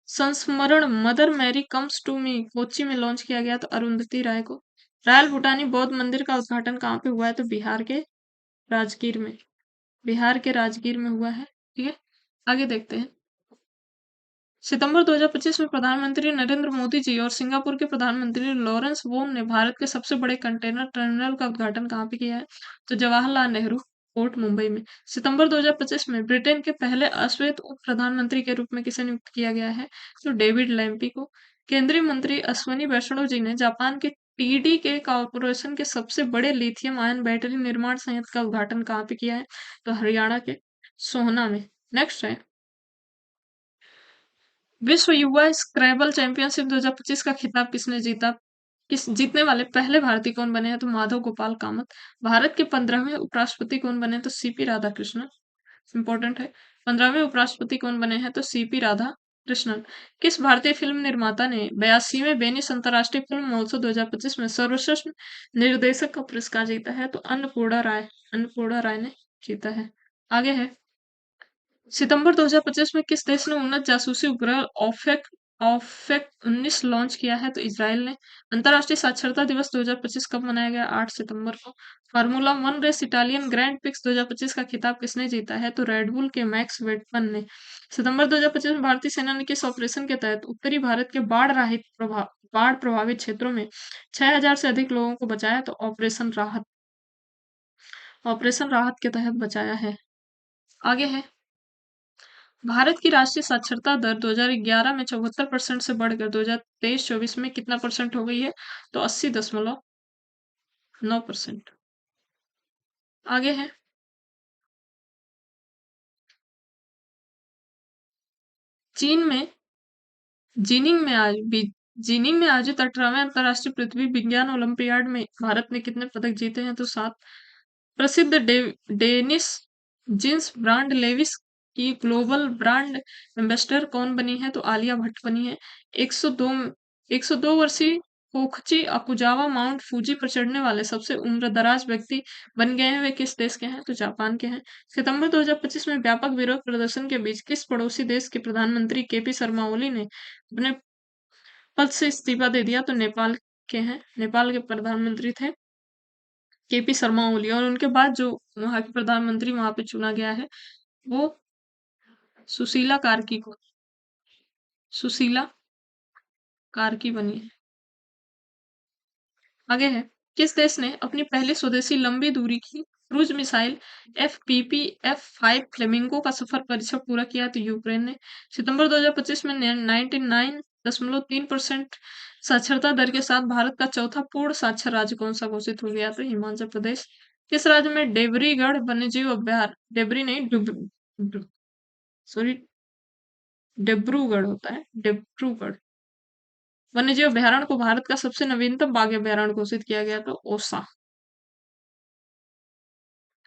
संस्मरण mother Mary comes to me Kochi में लॉन्च किया गया? तो अरुंधति राय को। रायल भूटानी बौद्ध मंदिर का उद्घाटन कहाँ पे हुआ है? तो बिहार के राजगीर में हुआ है। ठीक है, आगे देखते हैं। सितंबर 2025 में प्रधानमंत्री नरेंद्र मोदी जी और सिंगापुर के प्रधानमंत्री लॉरेंस वोन ने भारत के सबसे बड़े कंटेनर टर्मिनल का उद्घाटन कहाँ पे किया है? तो जवाहरलाल नेहरू पोर्ट मुंबई में। सितंबर 2025 में ब्रिटेन के पहले अश्वेत उप प्रधानमंत्री के रूप में किसे नियुक्त किया गया है? तो डेविड लैम्पी को। केंद्रीय मंत्री अश्वनी वैष्णव जी ने जापान के टीडी के कॉर्पोरेशन के सबसे बड़े लिथियम आयन बैटरी निर्माण संयंत्र का उद्घाटन कहाँ पे किया है? तो हरियाणा के सोहना में। नेक्स्ट है विश्व युवा स्क्रैबल चैंपियनशिप 2025 का खिताब किसने जीता? जीतने वाले पहले भारतीय कौन बने हैं? तो माधव गोपाल कामत। भारत के 15वें उपराष्ट्रपति कौन बने? तो सीपी राधाकृष्णन। इंपॉर्टेंट है। 15वें उपराष्ट्रपति कौन बने हैं? तो सीपी राधाकृष्णन। किस भारतीय फिल्म निर्माता ने 82वें वेनिस अंतर्राष्ट्रीय फिल्म महोत्सव 2025 में सर्वश्रेष्ठ निर्देशक का पुरस्कार जीता है? तो अन्नपूर्णा राय ने जीता है। आगे है सितंबर 2025 में किस देश ने उन्नत जासूसी उपग्रह ऑफेक 19 लॉन्च किया है? तो इजराइल ने। अंतर्राष्ट्रीय साक्षरता दिवस 2025 कब मनाया गया? 8 सितंबर को। Formula 1 race Italian grand prix 2025 का खिताब किसने जीता है? तो रेडबुल के मैक्स वेटमन ने। सितंबर 2025 में भारतीय सेना ने किस ऑपरेशन के तहत उत्तरी भारत के बाढ़ प्रभावित क्षेत्रों में 6000 से अधिक लोगों को बचाया? तो ऑपरेशन राहत के तहत बचाया है। आगे है भारत की राष्ट्रीय साक्षरता दर 2011 में 74% से बढ़कर 2023-24 में कितना परसेंट हो गई है? तो 80.9%। आगे है जीनिंग में आयोजित 18वें अंतर्राष्ट्रीय पृथ्वी विज्ञान ओलंपियाड में भारत ने कितने पदक जीते हैं? तो 7। प्रसिद्ध डेनिस जींस ब्रांड लेविस की ग्लोबल ब्रांड एम्बेसडर कौन बनी है? तो आलिया भट्ट बनी है। 102 वर्षीय कोखची अकुजावा माउंट फूजी पर चढ़ने वाले सबसे उम्रदराज व्यक्ति बन गए हैं। वे किस देश के हैं? तो जापान के हैं। सितंबर 2025 में व्यापक विरोध प्रदर्शन के बीच किस पड़ोसी देश के प्रधानमंत्री केपी शर्मा ओली ने अपने पद से इस्तीफा दे दिया? तो नेपाल के हैं। नेपाल के प्रधानमंत्री थे केपी शर्मा ओली और उनके बाद जो वहां के प्रधानमंत्री वहां पे चुना गया है वो सुशीला कार्की बनी है। आगे है किस देश ने अपनी पहली स्वदेशी लंबी दूरी की क्रूज मिसाइल FPP-F5 फ्लेमिंगो का सफर परीक्षण पूरा किया? तो यूक्रेन ने। सितंबर 2025 में 99.3% साक्षरता दर के साथ भारत का चौथा पूर्ण साक्षर राज्य कौन सा घोषित हो गया? तो हिमाचल प्रदेश। किस राज्य में डेबरीगढ़ वन्यजीव अभ्यारण्य डिब्रूगढ़ होता है डिब्रूगढ़ वन्यजीव अभ्यारण्य को भारत का सबसे नवीनतम बाघ अभ्यारण्य घोषित किया गया? तो ओसा।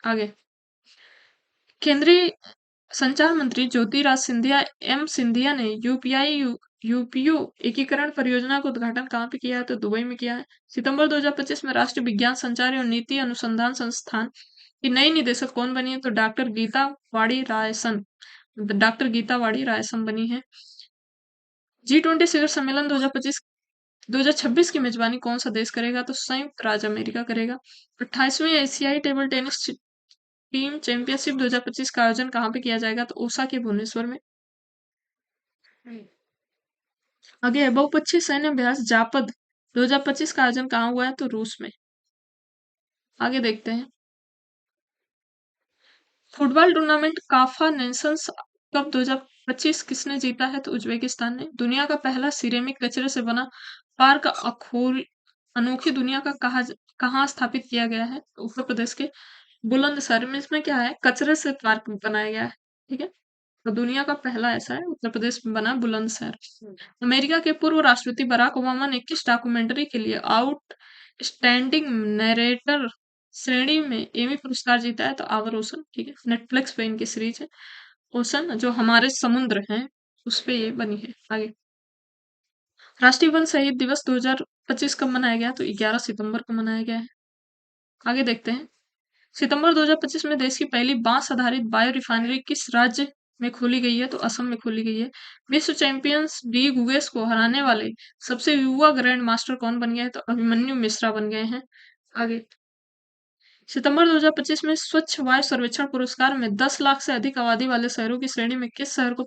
आगे केंद्रीय संचार मंत्री ज्योतिरादित्य सिंधिया ने यूपीयू एकीकरण परियोजना का उद्घाटन कहाँ पे किया है? तो दुबई में किया है। सितंबर 2025 में राष्ट्रीय विज्ञान संचार एवं नीति अनुसंधान संस्थान की नई निदेशक कौन बनी है? तो डॉक्टर गीता वाड़ी रायसन, डॉक्टर गीता वाड़ी रायसन बनी है। G20 शिखर सम्मेलन 2026 की मेजबानी कौन सा देश करेगा? तो संयुक्त राज्य अमेरिका करेगा। 28वीं एशियाई टेबल टेनिस टीम चैंपियनशिप 2025 का आयोजन कहाँ पे किया जाएगा? तो ओसा के भुवनेश्वर में। आगे बहुपक्षीय सैन्य अभ्यास जापद 2025 का आयोजन कहाँ हुआ है? तो रूस में। आगे देखते हैं, football tournament Kafa Nations cup 2025 किसने जीता है? तो उज्बेकिस्तान ने। दुनिया का पहला सिरेमिक कचरे से बना पार्क अनोखी दुनिया का कहाँ स्थापित किया गया है? तो उत्तर प्रदेश के बुलंदशहर में। इसमें क्या है? कचरे से पार्क बनाया गया है, ठीक है। तो दुनिया का पहला ऐसा है, उत्तर प्रदेश में बना बुलंदशहर। अमेरिका के पूर्व राष्ट्रपति बराक ओबामा ने किस डॉक्यूमेंट्री के लिए आउटस्टैंडिंग नरेटर श्रेणी में एमी पुरस्कार जीता है? तो आवर ओशन, ठीक है। नेटफ्लिक्स पे इनकी सीरीज है ओशन, जो हमारे समुद्र हैं उस पे ये बनी है। आगे, राष्ट्रीय वन शहीद दिवस 2025 कब मनाया गया? तो 11 सितंबर को मनाया गया है। आगे देखते हैं, सितंबर 2025 में देश की पहली बांस आधारित बायो रिफाइनरी किस राज्य में खोली गई है? तो असम में खोली गई है। विश्व चैंपियंस डी गुगेस को हराने वाले सबसे युवा ग्रैंड मास्टर कौन बन गया है? तो अभिमन्यु मिश्रा बन गए हैं। आगे, सितंबर 2025 में स्वच्छ वायु सर्वेक्षण पुरस्कार में 10 लाख से अधिक आबादी वाले शहरों की श्रेणी में किस शहर ने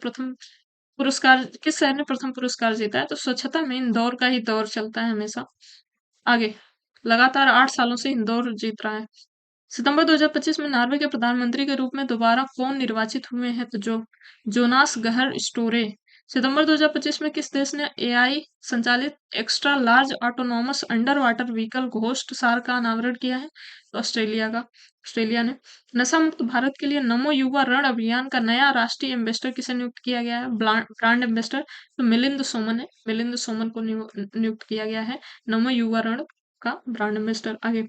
प्रथम पुरस्कार जीता है? तो स्वच्छता में इंदौर का ही दौर चलता है हमेशा। आगे, लगातार 8 सालों से इंदौर जीत रहा है। सितंबर 2025 में नॉर्वे के प्रधानमंत्री के रूप में दोबारा कौन निर्वाचित हुए हैं? तो जोनास गहर स्टोरे। सितंबर 2025 में किस देश ने एआई संचालित extra large autonomous under water vehicle ghost सार का अनावरण किया है? तो ऑस्ट्रेलिया ने। नशा मुक्त भारत के लिए नमो युवा ऋण अभियान का नया राष्ट्रीय एम्बेसडर किसे नियुक्त किया गया है? ब्रांड एम्बेसडर तो मिलिंद सोमन है, मिलिंद सोमन को नियुक्त किया गया है नमो युवा ऋण का ब्रांड एम्बेसडर। आगे,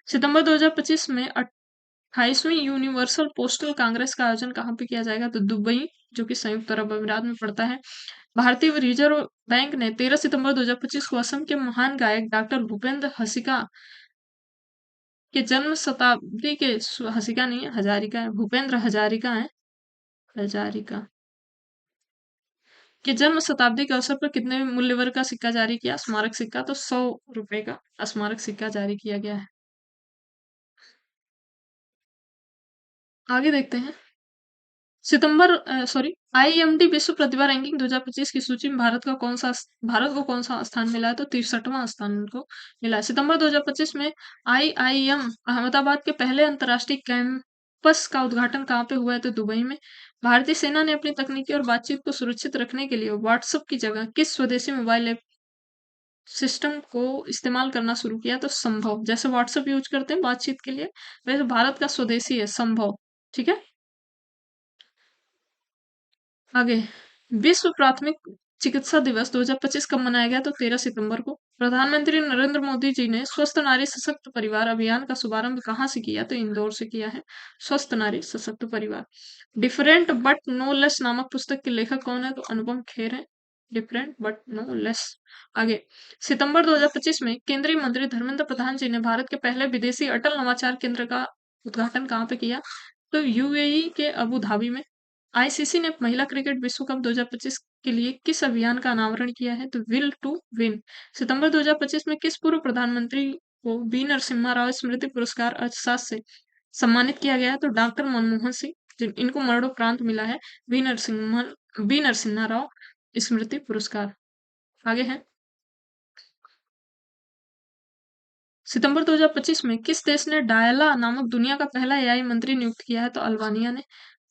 सितंबर 2025 में 28वीं यूनिवर्सल पोस्टल कांग्रेस का आयोजन कहाँ पे किया जाएगा? तो दुबई, जो कि संयुक्त अरब अमीरात में पड़ता है। भारतीय रिजर्व बैंक ने 13 सितंबर 2025 को असम के महान गायक डॉक्टर भूपेंद्र हसिका के जन्म शताब्दी के हसिका नहीं है, हजारिका है, भूपेंद्र हजारिका है, हजारिका के जन्म शताब्दी के अवसर पर कितने मूल्य वर्ग का सिक्का जारी किया? स्मारक सिक्का, तो 100 रुपए का स्मारक सिक्का जारी किया गया है। आगे देखते हैं, आईएमडी विश्व प्रतिभा रैंकिंग 2025 की सूची में भारत को कौन सा स्थान मिला है? तो 63वां स्थान उनको मिला है। सितंबर 2025 में आईआईएम अहमदाबाद के पहले अंतर्राष्ट्रीय कैंपस का उद्घाटन कहाँ पे हुआ है? तो दुबई में। भारतीय सेना ने अपनी तकनीकी और बातचीत को सुरक्षित रखने के लिए व्हाट्सएप की जगह किस स्वदेशी मोबाइल ऐप सिस्टम को इस्तेमाल करना शुरू किया? तो संभव। जैसे व्हाट्सएप यूज करते हैं बातचीत के लिए, वैसे भारत का स्वदेशी है संभव, ठीक है। आगे, विश्व प्राथमिक चिकित्सा दिवस 2025 कब मनाया गया? तो 13 सितंबर को। प्रधानमंत्री नरेंद्र मोदी जी ने स्वस्थ नारी सशक्त परिवार अभियान का शुभारंभ कहाँ से किया? तो इंदौर से किया है। स्वस्थ नारी सशक्त परिवार। डिफरेंट बट नो लेस नामक पुस्तक के लेखक कौन है? तो अनुपम खेर है। Different but no less. आगे, सितंबर 2025 में केंद्रीय मंत्री धर्मेंद्र प्रधान जी ने भारत के पहले विदेशी अटल नवाचार केंद्र का उद्घाटन कहाँ पे किया? तो यूएई के अबू धाबी में। आईसीसी ने महिला क्रिकेट विश्व कप 2025 के लिए किस अभियान का अनावरण किया है? तो विल टू विन। सितंबर 2025 में किस पूर्व प्रधानमंत्री को वी नरसिम्हा राव स्मृति पुरस्कार अर्थशास्त्र से सम्मानित किया गया है? तो डॉक्टर मनमोहन सिंह, इनको मरणोपरांत मिला है वी नरसिम्हा राव स्मृति पुरस्कार। आगे है, सितंबर 2025 में किस देश ने डायला नामक दुनिया का पहला एआई मंत्री नियुक्त किया है? तो अल्बानिया ने।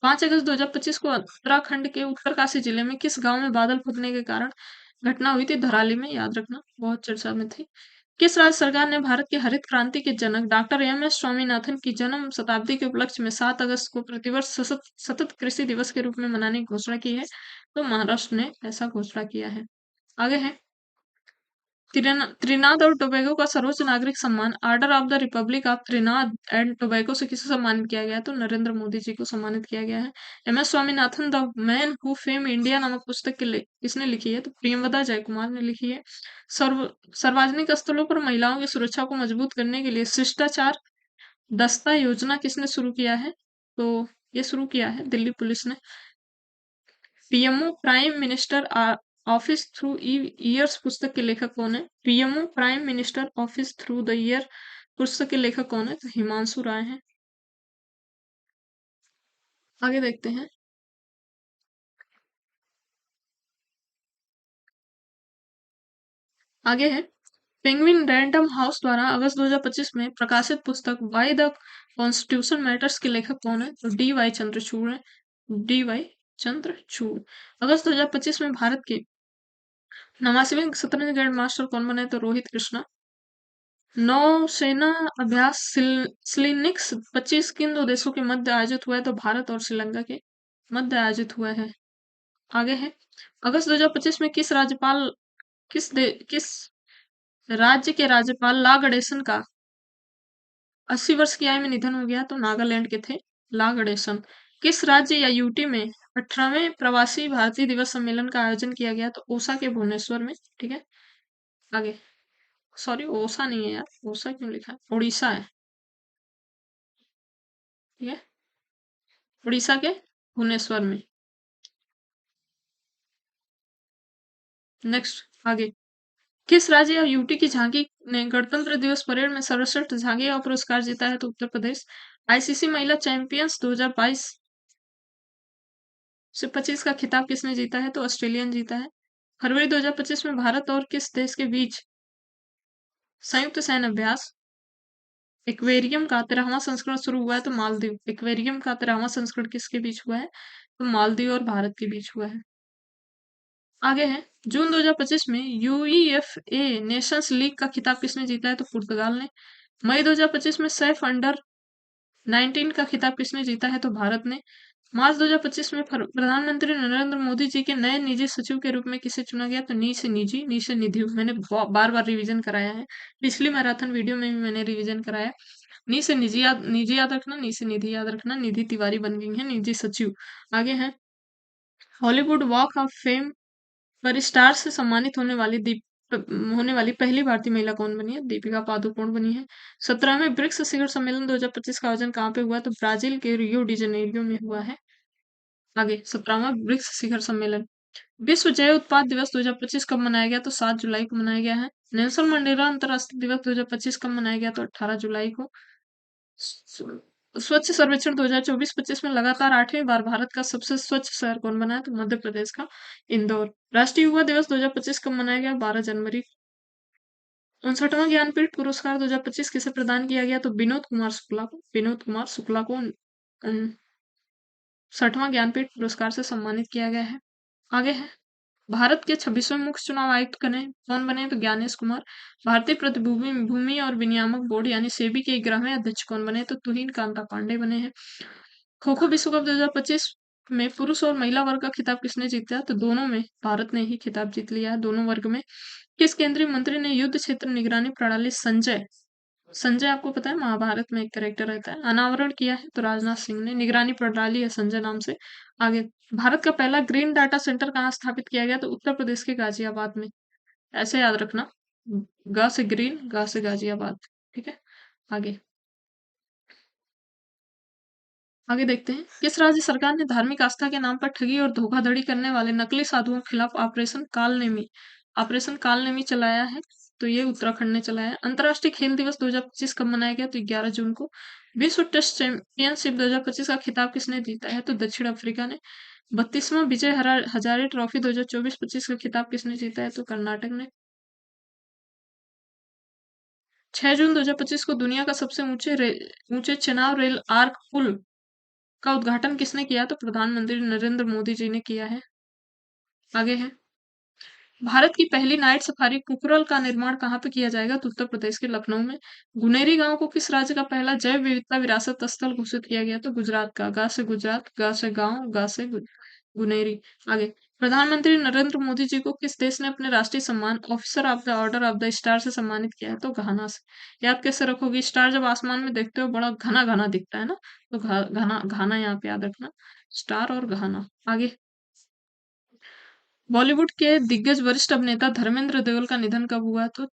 5 अगस्त 2025 को उत्तराखंड के उत्तरकाशी जिले में किस गांव में बादल फटने के कारण घटना हुई थी? धराली में, याद रखना, बहुत चर्चा में थी। किस राज्य सरकार ने भारत की हरित क्रांति के जनक डॉक्टर एम.एस. स्वामीनाथन की जन्म शताब्दी के उपलक्ष्य में 7 अगस्त को प्रतिवर्ष सतत कृषि दिवस के रूप में मनाने की घोषणा की है? तो महाराष्ट्र ने ऐसा घोषणा किया है। आगे है, त्रिनाद और टोबैगो का सर्वोच्च नागरिक सम्मान order of the Republic of त्रिनाद and Tobago से किसे सम्मानित किया गया? तो नरेंद्र मोदी जी को सम्मानित किया गया है। M S. Swaminathan the man who fed India नामक पुस्तक किसने लिखी है? तो प्रियंवदा जयकुमार ने लिखी है। सार्वजनिक स्थलों पर महिलाओं की सुरक्षा को मजबूत करने के लिए शिष्टाचार दस्ता योजना किसने शुरू किया है? तो ये शुरू किया है दिल्ली पुलिस ने। PMO prime minister office through years पुस्तक के लेखक कौन है? PMO prime minister office through the year पुस्तक के लेखक कौन है? तो हिमांशु राय हैं। आगे देखते हैं। आगे है पेंगुइन रैंडम हाउस द्वारा अगस्त 2025 में प्रकाशित पुस्तक वाई द कॉन्स्टिट्यूशन मैटर्स के लेखक कौन है? तो डी वाई चंद्रचूड़ है। D Y Chandrachud. अगस्त 2025 में भारत के 89वें शतरंज ग्रैंड मास्टर कौन बने? तो रोहित कृष्णा। नौसेना अभ्यास स्लिनिक्स 25 किन दो देशों के मध्य आयोजित हुआ है? तो भारत और श्रीलंका के मध्य आयोजित हुआ है। आगे है अगस्त 2025 में किस राज्य के राज्यपाल ला गणेशन का 80 वर्ष की आयु में निधन हो गया? तो नागालैंड के थे ला गणेशन। किस राज्य या यूटी में 18वें प्रवासी भारतीय दिवस सम्मेलन का आयोजन किया गया? तो ओसा के भुवनेश्वर में। ठीक है, आगे सॉरी ओसा नहीं है यार, ओसा क्यों लिखा है? उड़ीसा है। ठीक है, उड़ीसा के भुवनेश्वर में। नेक्स्ट आगे किस राज्य या यूटी की झांकी ने गणतंत्र दिवस परेड में सर्वश्रेष्ठ झांकी का पुरस्कार जीता है? तो उत्तर प्रदेश। आईसीसी महिला चैंपियंस 2022 से 25 का खिताब किसने जीता है? तो ऑस्ट्रेलियन जीता है। फरवरी 2025 में भारत और किस देश के बीच संयुक्त सैन्य अभ्यास एक्वेरियम का 13वां संस्करण शुरू हुआ है? तो मालदीव। एक्वेरियम का 13वां संस्करण किसके बीच हुआ है? तो मालदीव और भारत के बीच हुआ है। आगे है जून 2025 में यूईएफए नेशंस लीग का खिताब किसने जीता है? तो पुर्तगाल ने। मई 2025 में सैफ अंडर 19 का खिताब किसने जीता है? तो भारत ने। मार्च 2025 में प्रधानमंत्री नरेंद्र मोदी जी के नए निजी सचिव के रूप में किसे चुना गया? तो नी से निधि। मैंने बार बार रिवीजन कराया है, पिछली मैराथन वीडियो में भी मैंने रिवीजन कराया। नी से निजी याद रखना, नी से निधि याद रखना। निधि तिवारी बन गई है निजी सचिव। आगे है हॉलीवुड वॉक ऑफ फेम पर स्टार से सम्मानित होने वाली पहली भारतीय महिला कौन बनी है? दीपिका पादुकोण बनी है। 17वें ब्रिक्स शिखर सम्मेलन 2025 का आयोजन कहाँ पे हुआ? तो ब्राजील के रियो डी जनेरियो में हुआ है। आगे 17वां ब्रिक्स शिखर सम्मेलन। विश्व जैव उत्पाद दिवस 2025 कब मनाया गया? तो 7 जुलाई को मनाया गया है। नेल्सन मंडेला अंतर्राष्ट्रीय दिवस 2025 कब मनाया गया? तो 18 जुलाई को। स्वच्छ सर्वेक्षण 2024-25 में लगातार 8वीं बार भारत का सबसे स्वच्छ शहर कौन बना है? तो मध्य प्रदेश का इंदौर। राष्ट्रीय युवा दिवस 2025 कब मनाया गया? 12 जनवरी। 59वां ज्ञानपीठ पुरस्कार 2025 किसे प्रदान किया गया? तो विनोद कुमार शुक्ला को 60वां ज्ञानपीठ पुरस्कार से सम्मानित किया गया है। आगे है भारत के 26वें मुख्य चुनाव आयुक्त कौन बने? तो ज्ञानेश कुमार। भारतीय प्रतिभूति भूमि और विनियामक बोर्ड यानी सेबी के 11वें अध्यक्ष कौन बने? तो तुहिन कांता पांडे बने हैं। खो खो विश्व कप 2025 में पुरुष और महिला वर्ग का खिताब किसने जीता? तो दोनों में भारत ने ही खिताब जीत लिया है, दोनों वर्ग में। किस केंद्रीय मंत्री ने युद्ध क्षेत्र निगरानी प्रणाली संजय आपको पता है महाभारत में एक कैरेक्टर रहता है, अनावरण किया है? तो राजनाथ सिंह ने। निगरानी प्रणाली है संजय नाम से। आगे भारत का पहला ग्रीन डाटा सेंटर कहाँ स्थापित किया गया? तो उत्तर प्रदेश के गाजियाबाद में। ऐसे याद रखना, गा से ग्रीन, गा से गाजियाबाद। ठीक है, आगे देखते हैं किस राज्य सरकार ने धार्मिक आस्था के नाम पर ठगी और धोखाधड़ी करने वाले नकली साधुओं के खिलाफ ऑपरेशन कालनेमी चलाया है? तो ये उत्तराखंड ने चलाया है। अंतर्राष्ट्रीय खेल दिवस 2025 कब मनाया गया? तो 11 जून को। विश्व टेस्ट चैंपियनशिप 2025 का खिताब किसने जीता है? तो दक्षिण अफ्रीका ने। 32वां विजय हजारे ट्रॉफी 2024-25 का खिताब किसने जीता है? तो कर्नाटक ने। 6 जून 2025 को दुनिया का सबसे ऊंचे चेनाब रेल आर्क पुल का उद्घाटन किसने किया? तो प्रधानमंत्री नरेंद्र मोदी जी ने किया है। आगे है भारत की पहली नाइट सफारी कुकरल का निर्माण कहाँ पे किया जाएगा? तो उत्तर प्रदेश के लखनऊ में। गुनेरी गांव को किस राज्य का पहला जैव विविधता विरासत स्थल घोषित किया गया? तो गुजरात का। गा से गुजरात, गा से गांव, गा से गुनेरी। आगे प्रधानमंत्री नरेंद्र मोदी जी को किस देश ने अपने राष्ट्रीय सम्मान officer of the order of the star से सम्मानित किया है? तो घाना से। याद कैसे रखोगी? स्टार जब आसमान में देखते हो बड़ा घना घना दिखता है ना, तो घना घाना यहाँ पे याद रखना, स्टार और घाना। आगे बॉलीवुड के दिग्गज वरिष्ठ अभिनेता धर्मेंद्र देओल का निधन कब हुआ? तो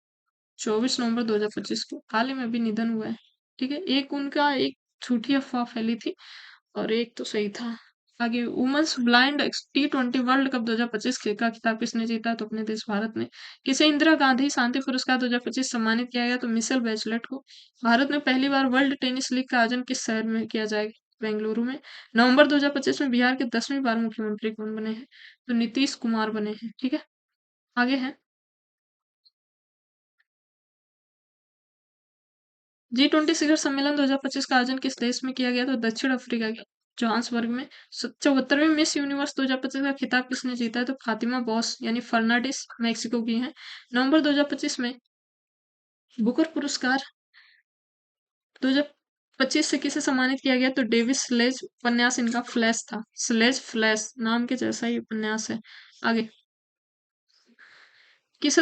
24 नवंबर 2025 को। हाल ही में भी निधन हुआ है। ठीक है, एक उनका एक झूठी अफवाह फैली थी और एक तो सही था। आगे women's blind T20 world cup 2025 का खिताब किसने जीता? तो अपने देश भारत ने। किसे इंदिरा गांधी शांति पुरस्कार 2025 सम्मानित किया गया? तो मिशेल बैचलेट को। भारत में पहली बार वर्ल्ड टेनिस लीग का आयोजन किस शहर में किया जाएगा? बेंगलुरु में। नवंबर 2025 में बिहार के 10वीं बार मुख्यमंत्री कौन बने हैं? तो नीतीश कुमार बने हैं। ठीक है, आगे है G20 शिखर सम्मेलन 2025 का आयोजन किस देश में किया गया? तो दक्षिण अफ्रीका के जोहान्सबर्ग में। 74वीं मिस यूनिवर्स 2025 का खिताब किसने जीता है? तो फातिमा बॉस यानी फर्नांडिस मेक्सिको की हैं। नवंबर 2025 में बुकर पुरस्कार 2025 से किसे सम्मानित किया गया? तो डेविस स्लेज। उपन्यास इनका फ्लैश था, स्लेज फ्लैश नाम के जैसा ही उपन्यास है। आगे किस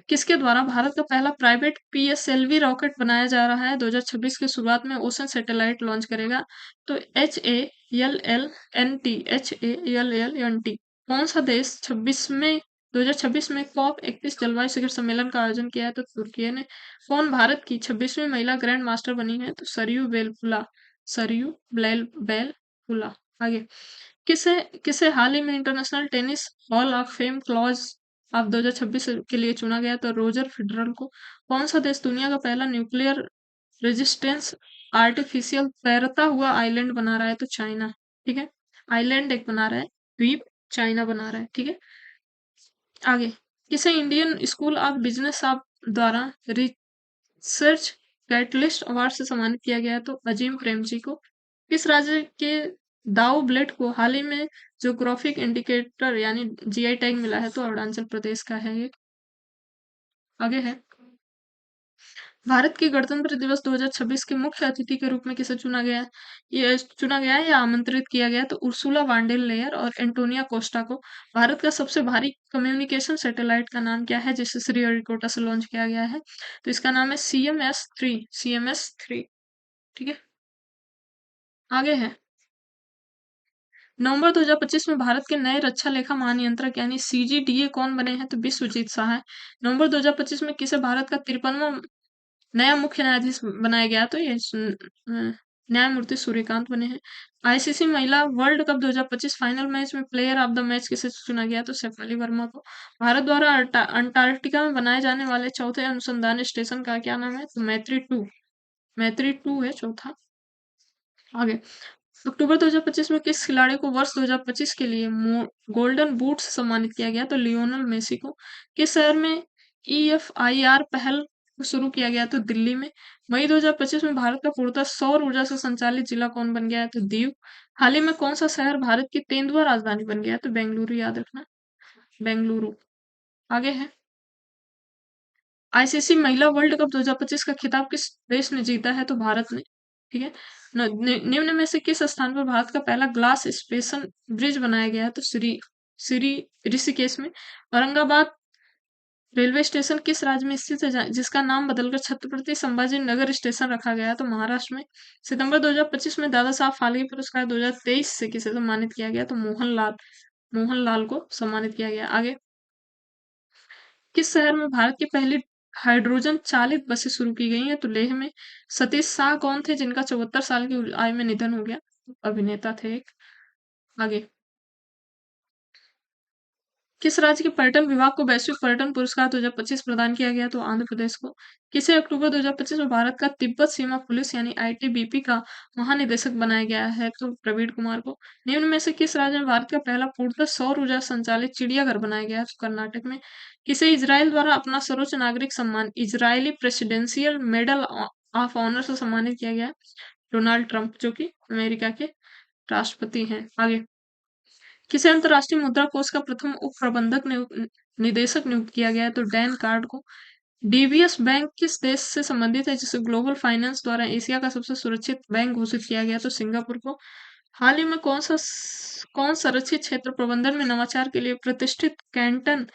किसके द्वारा भारत का पहला प्राइवेट PSLV रॉकेट बनाया जा रहा है? 2026 की शुरुआत में ओशन सैटेलाइट लॉन्च करेगा। तो HALLNT कौन सा देश 2026 में COP 31 जलवायु शिखर सम्मेलन का आयोजन किया है? तो तुर्की ने। कौन भारत की 26वीं महिला ग्रैंड मास्टर बनी है? तो सरयू बेलपुला। आगे किसे किसे हाल ही में international tennis hall of fame clause of 2026 के लिए चुना गया? तो रोजर फेडरल को। कौन सा देश दुनिया का पहला न्यूक्लियर रेजिस्टेंस आर्टिफिशियल तैरता हुआ आइलैंड बना रहा है? तो चाइना। ठीक है, आइलैंड एक बना रहा है, द्वीप चाइना बना रहा है। ठीक है, आगे किसे Indian school of business of द्वारा रिसर्च कैटलिस्ट अवार्ड से सम्मानित किया गया? तो अजीम प्रेमजी को। किस राज्य के दाऊ ब्लेड को हाल ही में ज्योग्राफिक इंडिकेटर यानी GI टैग मिला है? तो अरुणाचल प्रदेश का है ये। आगे है भारत के गणतंत्र दिवस 2026 के मुख्य अतिथि के रूप में किसे चुना गया है? ये चुना गया है या आमंत्रित किया गया? तो उर्सुला वांडेल लेयर और एंटोनिया कोस्टा को। भारत का सबसे भारी कम्युनिकेशन सैटेलाइट का नाम क्या है जिसे श्रीहरिकोटा से लॉन्च किया गया है? तो इसका नाम है CMS-3। ठीक है, आगे है नवंबर 2025 में भारत के नए रक्षा लेखा महानियंत्रक यानी CGDA कौन बने हैं? तो विश्वजीत शाह है। नवंबर 2025 में किसे भारत का 53वां नया मुख्य न्यायाधीश बनाया गया? तो ये न्यायमूर्ति सूर्यकांत बने हैं। ICC महिला वर्ल्ड कप 2025 फाइनल मैच में प्लेयर ऑफ द मैच किसे चुना गया? तो शेफाली वर्मा को। भारत द्वारा अंटार्कटिका में बनाए जाने वाले चौथे अनुसंधान स्टेशन का क्या नाम है? तो मैत्री 2 है चौथा। आगे अक्टूबर 2025 में किस खिलाड़ी को वर्ष 2025 के लिए गोल्डन बूट से सम्मानित किया गया? तो लियोनेल मेसी को। किस शहर में EFIR पहल शुरू किया गया? तो दिल्ली में। मई 2025 में भारत का पूर्णतः सौर ऊर्जा से संचालित जिला कौन बन गया है? तो दीव। हाल ही में कौन सा शहर भारत की तेंदुआ राजधानी बन गया? तो बेंगलुरु, याद रखना बेंगलुरु। आगे है ICC महिला वर्ल्ड कप 2025 का खिताब किस देश ने जीता है? तो भारत ने। ठीक है, निम्न में से किस स्थान पर भारत का पहला ग्लास स्पेशन ब्रिज बनाया गया है? तो श्री ऋषिकेश में। औरंगाबाद रेलवे स्टेशन किस राज्य में स्थित है जिसका नाम बदलकर छत्रपति संभाजी नगर स्टेशन रखा गया है? तो महाराष्ट्र में। सितंबर 2025 में दादा साहब फाल्के पुरस्कार 2023 से किसे सम्मानित किया गया? तो मोहनलाल को सम्मानित किया गया। आगे किस शहर में भारत की पहली हाइड्रोजन चालित बसें शुरू की गई हैं? तो लेह में। सतीश शाह कौन थे जिनका 74 साल की आयु में निधन हो गया? अभिनेता थे एक। आगे किस राज्य के पर्यटन विभाग को वैश्विक पर्यटन पुरस्कार 2025 प्रदान किया गया? तो आंध्र प्रदेश को। किसे अक्टूबर 2025 में भारत का तिब्बत सीमा पुलिस यानी ITBP का महानिदेशक बनाया गया है? तो प्रवीण कुमार को। निम्न में से किस राज्य में भारत का पहला पूर्णतः सौर ऊर्जा संचालित चिड़ियाघर बनाया गया है? तो कर्नाटक में। किसे इजराइल द्वारा अपना सर्वोच्च नागरिक सम्मान Israeli presidential medal of honour से सम्मानित किया गया है? डोनाल्ड ट्रंप जो कि अमेरिका के राष्ट्रपति हैं। आगे किसे अंतर्राष्ट्रीय मुद्रा कोष का प्रथम उप प्रबंधक निदेशक नियुक्त किया गया है? तो डैन कार्ड को। DBS बैंक किस देश से संबंधित है जिसे ग्लोबल फाइनेंस द्वारा एशिया का सबसे सुरक्षित बैंक घोषित किया गया? तो सिंगापुर को। हाल ही में कौन संरक्षित क्षेत्र प्रबंधन में नवाचार के लिए प्रतिष्ठित कैंटन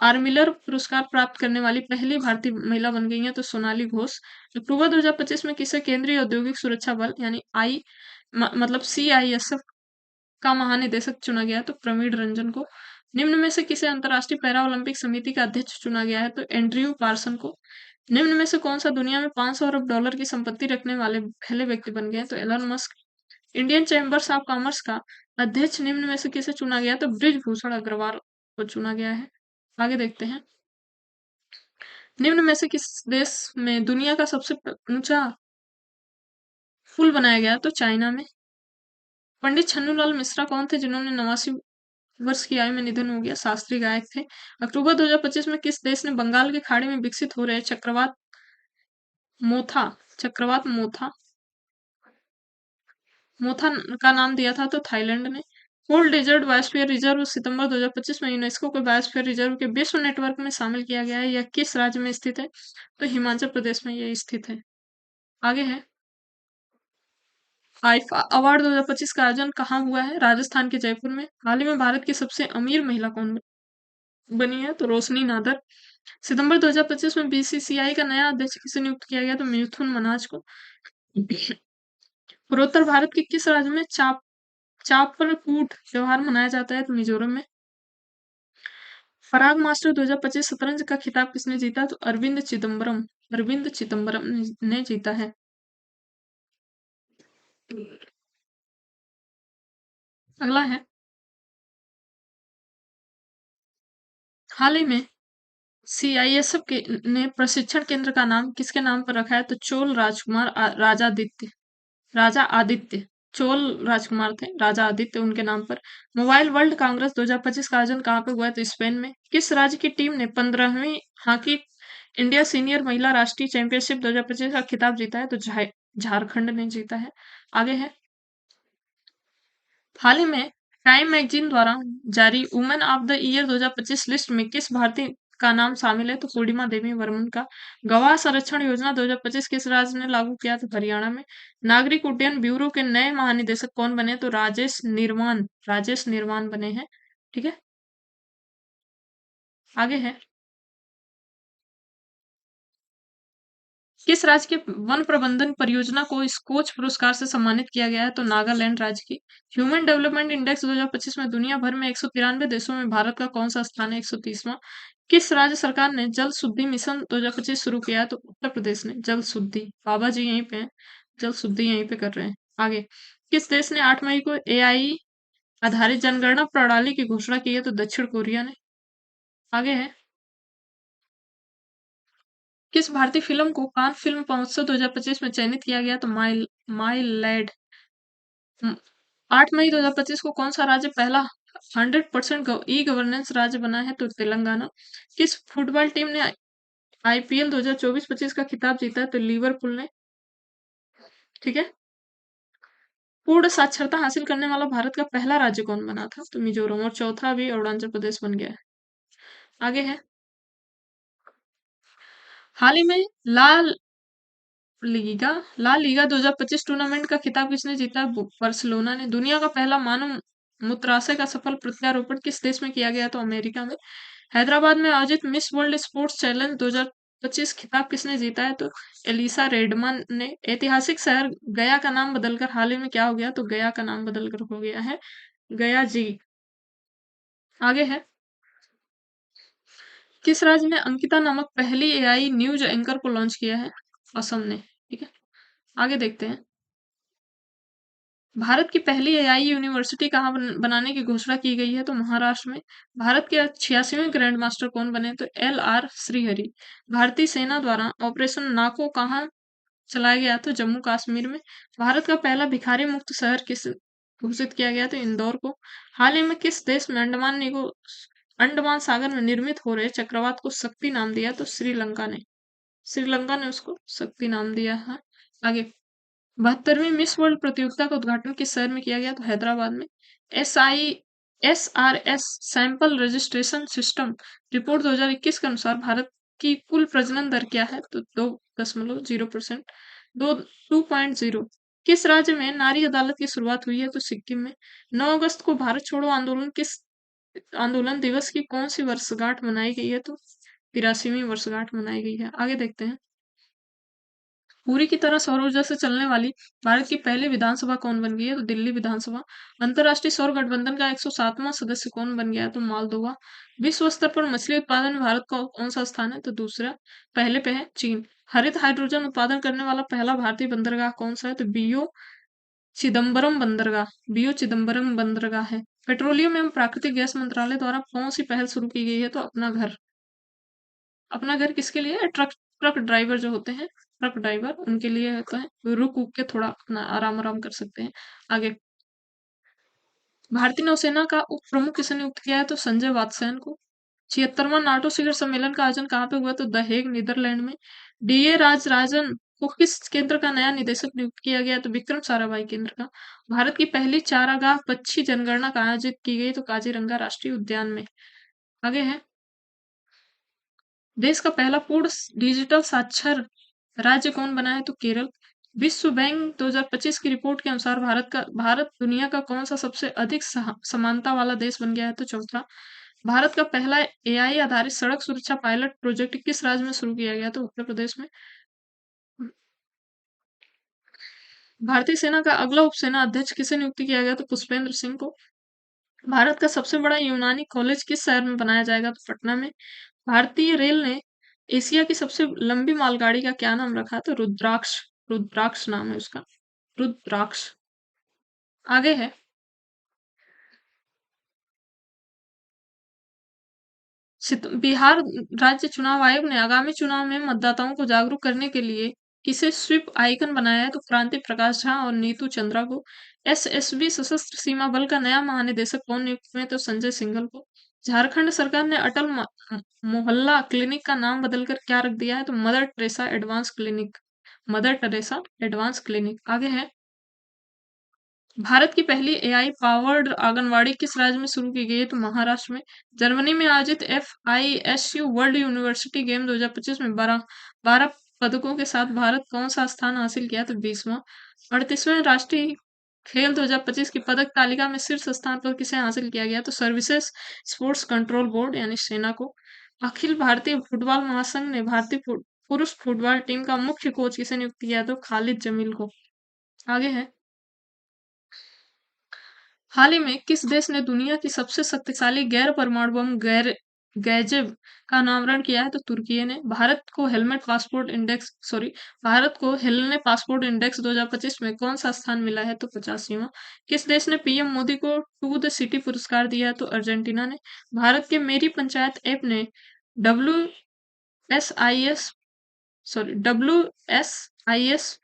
आर्मिलर पुरस्कार प्राप्त करने वाली पहली भारतीय महिला बन गई है? तो सोनाली घोष। अक्टूबर 2025 में किसे केंद्रीय औद्योगिक सुरक्षा बल यानी मतलब CISF का महानिदेशक चुना गया? तो प्रवीण रंजन को। निम्न में से किसे अंतर्राष्ट्रीय पैरा ओलंपिक समिति का अध्यक्ष चुना गया है? तो एंड्रयू पार्सन को। निम्न में से कौन सा दुनिया में 500 अरब डॉलर की संपत्ति रखने वाले पहले व्यक्ति बन गए? तो Elon Musk. Indian chambers of commerce का अध्यक्ष निम्न में से किसे चुना गया? तो बृजभूषण अग्रवाल को चुना गया है। आगे देखते हैं, निम्न में से किस देश में दुनिया का सबसे ऊंचा पुल बनाया गया? तो चाइना में। पंडित छन्नूलाल मिश्रा कौन थे जिन्होंने 89 वर्ष की आयु में निधन हो गया? शास्त्रीय गायक थे। अक्टूबर 2025 में किस देश ने बंगाल की खाड़ी में विकसित हो रहे मोथा चक्रवात मोथा का नाम दिया था? तो थाईलैंड ने। कोल्ड डेजर्ट बायोस्फीयर रिजर्व सितंबर 2025 में यूनेस्को के बायोस्फीयर रिजर्व के विश्व नेटवर्क में शामिल किया गया है। यह किस राज्य में स्थित है? तो हिमाचल प्रदेश में यह स्थित है। आगे है, आईफा अवार्ड 2025 का आयोजन कहाँ हुआ है? राजस्थान के जयपुर में। हाल ही में भारत की सबसे अमीर महिला कौन बनी है? तो रोशनी नादर। सितंबर 2025 में बीसीसीआई का नया अध्यक्ष किसे नियुक्त किया गया? तो मिथुन मनाज को। पूर्वोत्तर भारत के किस राज्य में चापरकूट त्योहार मनाया जाता है? तो मिजोरम में। पराग मास्टर 2025 शतरंज का खिताब किसने जीता? तो अरविंद चिदम्बरम ने जीता है। अगला है, हाल ही में सीआईएसएफ के ने प्रशिक्षण केंद्र का नाम किसके नाम पर रखा है? तो चोल राजकुमार राजा आदित्य चोल राजकुमार थे, राजा आदित्य उनके नाम पर। मोबाइल वर्ल्ड कांग्रेस 2025 का आयोजन कहाँ पे हुआ है? तो स्पेन में। किस राज्य की टीम ने 15वीं हॉकी इंडिया सीनियर महिला राष्ट्रीय चैंपियनशिप 2025 का खिताब जीता है? तो झारखंड ने जीता है। आगे है, हाल ही में टाइम मैगजीन द्वारा जारी women of the year 2025 list में किस भारतीय का नाम शामिल है? तो पूर्णिमा देवी वर्मन का। गवाह संरक्षण योजना 2025 किस राज्य ने लागू किया? तो हरियाणा में। नागरिक उड्डयन ब्यूरो के नए महानिदेशक कौन बने? तो राजेश निर्वाण बने हैं। ठीक है, आगे है, किस राज्य के वन प्रबंधन परियोजना को स्कोच पुरस्कार से सम्मानित किया गया है? तो नागालैंड राज्य की। ह्यूमन डेवलपमेंट इंडेक्स 2025 में दुनिया भर में 193 देशों में भारत का कौन सा स्थान है? 130वां। किस राज्य सरकार ने जल शुद्धि मिशन 2025 शुरू किया है? तो उत्तर प्रदेश ने। जल शुद्धि, बाबा जी यहीं पे हैं, जल शुद्धि यहीं पे कर रहे हैं। आगे, किस देश ने 8 मई को एआई आधारित जनगणना प्रणाली की घोषणा की है? तो दक्षिण कोरिया ने। आगे है, किस भारतीय फिल्म को कान फिल्म महोत्सव 2025 में चयनित किया गया? तो माई लैड। 8 मई 2025 को कौन सा राज्य पहला 100% ई गवर्नेंस राज्य बना है? तो तेलंगाना। किस फुटबॉल टीम ने आईपीएल 2024-25 का खिताब जीता है? तो लिवरपूल ने। ठीक है, पूर्ण साक्षरता हासिल करने वाला भारत का पहला राज्य कौन बना था? तो मिजोरम। और चौथा भी अरुणाचल प्रदेश बन गया है। आगे है, हाल ही में ला लीगा 2025 टूर्नामेंट का खिताब किसने जीता? बार्सिलोना ने। दुनिया का पहला मानव मूत्राशय का सफल प्रत्यारोपण किस देश में किया गया? तो अमेरिका में। हैदराबाद में आयोजित मिस वर्ल्ड स्पोर्ट्स चैलेंज 2025 खिताब किसने जीता है? तो एलिसा रेडमान ने। ऐतिहासिक शहर गया का नाम बदलकर हाल ही में क्या हो गया? तो गया का नाम बदलकर हो गया है गया जी। आगे है, किस राज्य ने अंकिता नामक पहली एआई न्यूज एंकर को लॉन्च किया है? असम ने। ठीक है, आगे देखते हैं, भारत की पहली एआई यूनिवर्सिटी कहाँ बनाने की घोषणा की गई है? तो महाराष्ट्र में। भारत के 86वें ग्रैंड मास्टर कौन बने? तो LR श्रीहरि। भारतीय सेना द्वारा ऑपरेशन नाको कहाँ चलाया गया? तो जम्मू कश्मीर में। भारत का पहला भिखारी मुक्त शहर किस घोषित किया गया? तो इंदौर को। हाल ही में किस देश में अंडमान सागर में निर्मित हो रहे चक्रवात को शक्ति नाम दिया? तो श्रीलंका ने उसको शक्ति नाम दिया है। आगे, 72वीं मिस वर्ल्ड प्रतियोगिता का उद्घाटन किस शहर में किया गया? तो हैदराबाद में। SRS sample registration system report 2021 के अनुसार भारत की कुल प्रजनन दर क्या है? तो 2.0%। 2.0। किस राज्य में नारी अदालत की शुरुआत हुई है? तो सिक्किम में। 9 अगस्त को भारत छोड़ो आंदोलन दिवस की कौन सी वर्षगांठ मनाई गई है? तो 83वीं वर्षगांठ मनाई गई है। आगे देखते हैं, पूरी की तरह सौर ऊर्जा से चलने वाली भारत की पहली विधानसभा कौन बन गई है? तो दिल्ली विधानसभा। अंतर्राष्ट्रीय सौर गठबंधन का 107वां सदस्य कौन बन गया है? तो मालदोवा। विश्व स्तर पर मछली उत्पादन में भारत का कौन सा स्थान है? तो दूसरा। पहले पे है चीन। हरित हाइड्रोजन उत्पादन करने वाला पहला भारतीय बंदरगाह कौन सा है? तो चिदम्बरम बंदरगाह। बीओ चिदम्बरम बंदरगाह है। पेट्रोलियम एवं प्राकृतिक गैस मंत्रालय द्वारा कौन सी पहल शुरू की गई है? तो अपना घर। अपना घर किसके लिए है? ट्रक ट्रक ड्राइवर जो होते हैं, ट्रक ड्राइवर उनके लिए होता है, रुक उक के थोड़ा अपना आराम आराम कर सकते हैं। आगे, भारतीय नौसेना का उप प्रमुख किसे नियुक्त किया है? तो संजय वात्स्यायन को। 76वां नाटो शिखर सम्मेलन का आयोजन कहाँ पे हुआ? तो द हेग, नीदरलैंड में। डीए राजराजन को किस केंद्र का नया निदेशक नियुक्त किया गया? तो विक्रम साराभाई केंद्र का। भारत की पहली चारागाह पक्षी जनगणना कहाँ आयोजित की गई? तो काजीरंगा राष्ट्रीय उद्यान में। आगे है, देश का पहला पूर्ण डिजिटल साक्षर राज्य कौन बना है? तो केरल। विश्व बैंक 2025 की रिपोर्ट के अनुसार भारत दुनिया का कौन सा सबसे अधिक समानता वाला देश बन गया है? तो चौथा। भारत का पहला एआई आधारित सड़क सुरक्षा पायलट प्रोजेक्ट किस राज्य में शुरू किया गया? तो उत्तर प्रदेश में। भारतीय सेना का अगला उपसेना अध्यक्ष किसे नियुक्त किया गया? तो पुष्पेंद्र सिंह को। भारत का सबसे बड़ा यूनानी कॉलेज किस शहर में बनाया जाएगा? तो पटना में। भारतीय रेल ने एशिया की सबसे लंबी मालगाड़ी का क्या नाम रखा? तो रुद्राक्ष। रुद्राक्ष नाम है उसका, रुद्राक्ष। आगे है, बिहार राज्य चुनाव आयोग ने आगामी चुनाव में मतदाताओं को जागरूक करने के लिए किसे स्वीप आइकन बनाया है? तो क्रांति प्रकाश झा और नीतू चंद्रा को। एसएसबी सशस्त्र सीमा बल का नया महानिदेशक कौन नियुक्त हुए? तो संजय सिंघल को। झारखंड सरकार ने अटल मोहल्ला क्लिनिक का नाम बदलकर क्या रख दिया है? तो mother Teresa advance clinic. Mother Teresa advance clinic. आगे है, भारत की पहली एआई पावर्ड आंगनवाड़ी किस राज्य में शुरू की गई है? तो महाराष्ट्र में। जर्मनी में आयोजित FISU वर्ल्ड यूनिवर्सिटी गेम 2025 में 12 पदकों के साथ भारत कौन सा स्थान हासिल किया? तो 20वां। 38वें राष्ट्रीय खेल 2025 की पदक तालिका में शीर्ष स्थान पर किसे हासिल किया गया? तो सर्विसेज स्पोर्ट्स कंट्रोल बोर्ड यानी सेना को। अखिल भारतीय फुटबॉल महासंघ ने भारतीय पुरुष फुटबॉल टीम का मुख्य कोच किसे नियुक्त किया? तो खालिद जमील को। आगे है, हाल ही में किस देश ने दुनिया की सबसे शक्तिशाली गैर परमाणु बम गैजेव का नामकरण किया है? तो तुर्की ने। भारत को हेलेने पासपोर्ट इंडेक्स 2025 में कौन सा स्थान मिला है? तो 85वां। किस देश ने पीएम मोदी को टू द सिटी पुरस्कार दिया है? तो अर्जेंटीना ने। भारत के मेरी पंचायत ऐप ने WSIS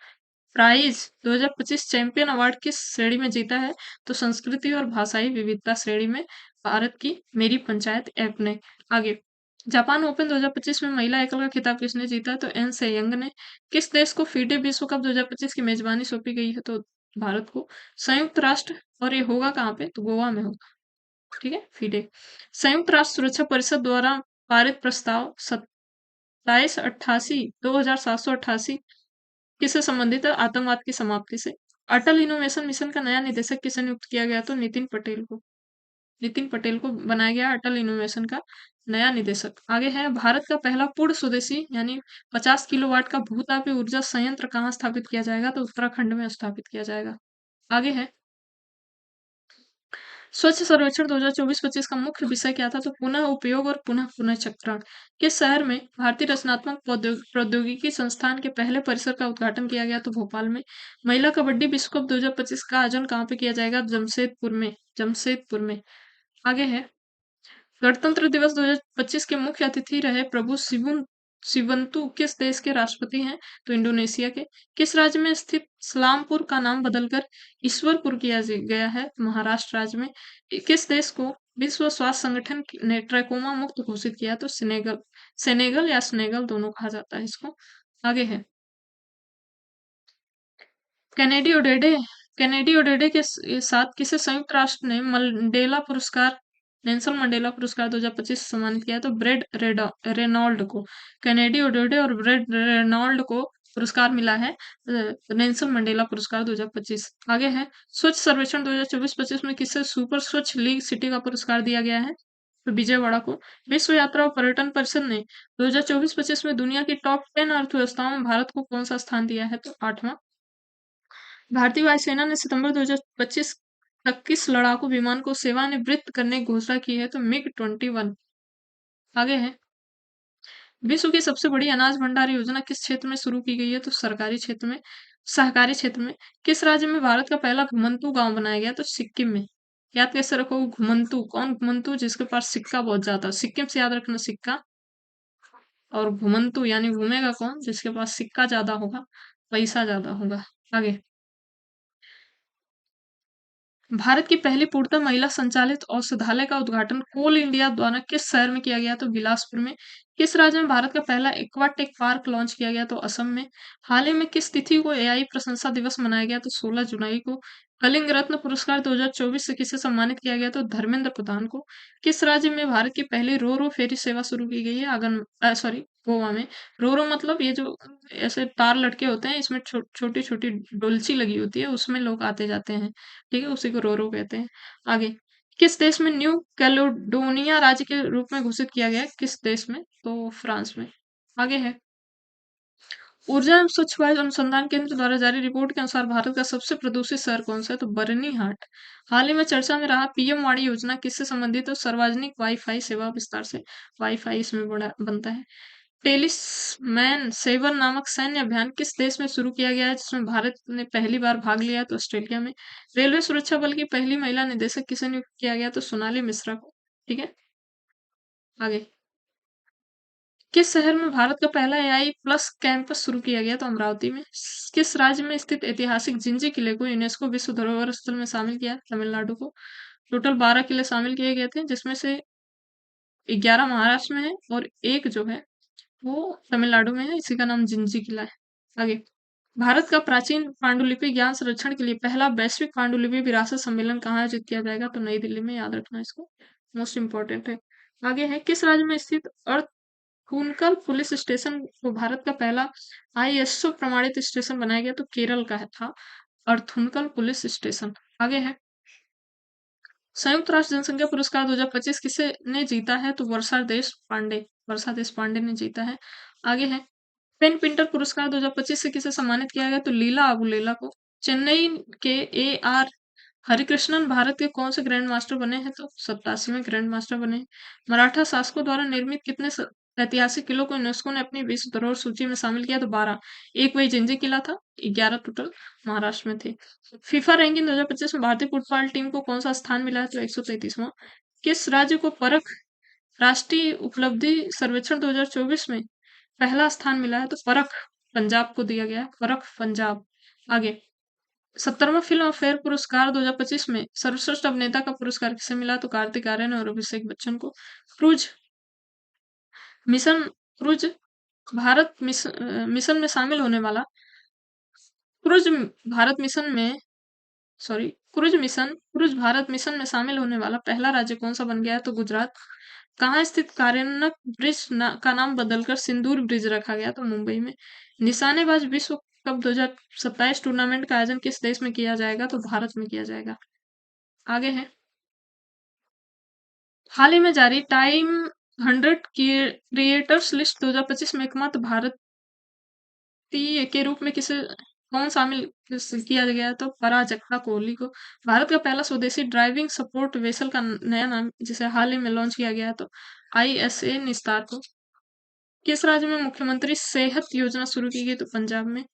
प्राइज 2025 चैंपियन अवार्ड किस श्रेणी में जीता है? तो संस्कृति और भाषाई विविधता श्रेणी में भारत की मेरी पंचायत ऐप ने। आगे, जापान ओपन 2025 में महिला एकल का खिताब किसने जीता? तो एन सेयंग ने। किस देश को फीडे विश्व कप 2025 की मेजबानी सौंपी गई है? तो भारत को। संयुक्त राष्ट्र, और ये होगा कहाँ पे? तो गोवा में होगा। ठीक है, फीडे। संयुक्त राष्ट्र सुरक्षा परिषद द्वारा पारित प्रस्ताव 2788 किससे संबंधित है? आतंकवाद की समाप्ति से। अटल इनोवेशन मिशन का नया निदेशक किसे नियुक्त किया गया? तो नितिन पटेल को। नितिन पटेल को बनाया गया अटल इनोवेशन का नया निदेशक। आगे है, भारत का पहला पूर्ण स्वदेशी यानी 50 किलोवाट का भूतापीय ऊर्जा संयंत्र कहाँ स्थापित किया जाएगा? तो उत्तराखंड में स्थापित किया जाएगा। आगे है, स्वच्छ सर्वेक्षण 2024-25 का मुख्य विषय क्या था? तो पुनः उपयोग और पुनः पुनर्चक्रण। किस शहर में भारतीय रचनात्मक प्रौद्योगिकी संस्थान के पहले परिसर का उद्घाटन किया गया? तो भोपाल में। महिला कबड्डी विश्व कप 2025 का आयोजन कहाँ पे किया जाएगा? जमशेदपुर में। जमशेदपुर में। आगे है, गणतंत्र दिवस 2025 के मुख्य अतिथि रहे प्रभु शिवंतु किस देश के राष्ट्रपति हैं? तो इंडोनेशिया के। किस राज्य में स्थित सलामपुर का नाम बदलकर ईश्वरपुर किया गया है? महाराष्ट्र राज्य में। किस देश को विश्व स्वास्थ्य संगठन ने ट्रैकोमा मुक्त घोषित किया? तो सेनेगल। सेनेगल या स्नेगल दोनों कहा जाता है इसको। आगे है, कैनेडी ओडेडे के साथ किसे संयुक्त राष्ट्र ने मंडेला पुरस्कार नेल्सन मंडेला पुरस्कार 2025 से सम्मानित किया? तो ब्रेड रेनॉल्ड को। कैनेडी ओडेडे और ब्रेड रेनॉल्ड को पुरस्कार मिला है नेल्सन मंडेला पुरस्कार 2025। आगे है, स्वच्छ सर्वेक्षण 2024-25 में किसे सुपर स्वच्छ लीग सिटी का पुरस्कार दिया गया है? तो विजयवाड़ा को। विश्व यात्रा और पर्यटन परिषद ने 2024-25 में दुनिया की टॉप 10 अर्थव्यवस्थाओं में भारत को कौन सा स्थान दिया है? तो 8वां। भारतीय वायुसेना ने सितंबर 2025 तक किस लड़ाकू विमान को सेवानिवृत्त करने की घोषणा की है? तो मिग-21। आगे है, विश्व की सबसे बड़ी अनाज भंडार योजना किस क्षेत्र में शुरू की गई है? तो सरकारी क्षेत्र में, सहकारी क्षेत्र में। किस राज्य में भारत का पहला घुमंतू गांव बनाया गया? तो सिक्किम में। याद कैसे रखो? घुमंतू कौन? घुमंतू जिसके पास सिक्का बहुत ज्यादा। सिक्किम से याद रखना सिक्का। और घुमंतू यानी घूमेगा कौन? जिसके पास सिक्का ज्यादा होगा, पैसा ज्यादा होगा। आगे, भारत की पहली पूर्णतः महिला संचालित औषधालय का उद्घाटन कोल इंडिया द्वारा किस शहर में किया गया? तो बिलासपुर में। किस राज्य में भारत का पहला एक्वाटेक पार्क लॉन्च किया गया? तो असम में। हाल ही में किस तिथि को एआई प्रशंसा दिवस मनाया गया? तो 16 जुलाई को। कलिंग रत्न पुरस्कार 2024 से किसे सम्मानित किया गया? तो धर्मेंद्र प्रधान को। किस राज्य में भारत की पहली रो रो फेरी सेवा शुरू की गई है? सॉरी, गोवा में। रो रो मतलब ये जो ऐसे तार लटके होते हैं, इसमें छोटी छोटी डोलची लगी होती है, उसमें लोग आते जाते हैं। ठीक है, उसी को रोरो कहते हैं। आगे, किस देश में न्यू कैलेडोनिया राज्य के रूप में घोषित किया गया है? किस देश में? तो फ्रांस में। आगे है, ऊर्जा एवं स्वच्छ वायु अनुसंधान केंद्र द्वारा जारी रिपोर्ट के अनुसार भारत का सबसे प्रदूषित शहर कौन सा है? तो बर्नीहाट। हाल ही में चर्चा में रहा पीएम वाणी योजना किससे संबंधित है? तो सार्वजनिक वाईफाई सेवा विस्तार से। वाईफाई इसमें बड़ा बनता है। टेलिस्मैन 7 नामक सैन्य अभियान किस देश में शुरू किया गया है, जिसमें भारत ने पहली बार भाग लिया है? तो ऑस्ट्रेलिया में। रेलवे सुरक्षा बल की पहली महिला निदेशक किसे नियुक्त किया गया? तो सोनाली मिश्रा को। ठीक है, आगे, किस शहर में भारत का पहला एआई प्लस कैंपस शुरू किया गया? तो अमरावती में। किस राज्य में स्थित ऐतिहासिक जिंजी किले को यूनेस्को विश्व धरोहर स्थल में शामिल किया? तमिलनाडु को। टोटल 12 किले शामिल किए गए थे, जिसमें से 11 महाराष्ट्र में है और एक जो है वो तमिलनाडु में है, इसी का नाम जिंजी किला है। आगे, भारत का प्राचीन पांडुलिपि ज्ञान संरक्षण के लिए पहला वैश्विक पांडुलिपि विरासत सम्मेलन कहाँ आयोजित किया जाएगा? तो नई दिल्ली में। याद रखना इसको, मोस्ट इंपॉर्टेंट है। आगे है, किस राज्य में स्थित अर्थुनकल पुलिस स्टेशन को भारत का पहला आईएसओ प्रमाणित स्टेशन बनाया गया? तो केरल का था अर्थुनकल पुलिस स्टेशन। आगे है, संयुक्त राष्ट्र जनसंख्या पुरस्कार 2025 किसे ने जीता है? तो वर्षा देश पांडे ने जीता है। आगे है, पेन पिंटर पुरस्कार 2025 से किसे सम्मानित किया गया? तो लीला अबुलेला को। चेन्नई के AR हरिकृष्णन भारत के कौन से ग्रैंड मास्टर बने हैं? तो 87वें ग्रैंड मास्टर बने हैं। मराठा शासकों द्वारा निर्मित कितने ऐतिहासिक किलों को यूनेस्को ने अपनी विश्व धरोहर सूची में शामिल किया? तो 12। एक वही जिंजी किला था, 11 टोटल महाराष्ट्र में थे। फीफा रैंकिंग 2025 में भारतीय फुटबॉल टीम को कौन सा स्थान मिला है? तो 133वां। किस राज्य को परख राष्ट्रीय उपलब्धि सर्वेक्षण 2024 में पहला स्थान मिला है? तो परख पंजाब को दिया गया है, परख पंजाब। आगे, 70वां फिल्म फेयर पुरस्कार 2025 में सर्वश्रेष्ठ अभिनेता का पुरस्कार किसे मिला? तो कार्तिक आर्यन और अभिषेक बच्चन को। Cruise mission cruise Bharat mission में शामिल होने वाला क्रूज भारत मिशन में सॉरी क्रूज भारत मिशन में शामिल होने वाला पहला राज्य कौन सा बन गया है? तो गुजरात। कहाँ स्थित कार्यान्वयन ब्रिज का नाम बदलकर सिंदूर ब्रिज रखा गया? तो मुंबई में। निशानेबाज विश्व कप 2027 टूर्नामेंट का आयोजन किस देश में किया जाएगा? तो भारत में किया जाएगा। आगे है, हाल ही में जारी टाइम 100 क्रिएटर्स लिस्ट 2025 में एकमात्र भारतीय के रूप में कौन शामिल किया गया है? तो पराजक्ता कोहली को। भारत का पहला स्वदेशी ड्राइविंग सपोर्ट वेसल का नया नाम जिसे हाल ही में लॉन्च किया गया है? तो ISA निस्तार को। किस राज्य में मुख्यमंत्री सेहत योजना शुरू की गई? तो पंजाब में।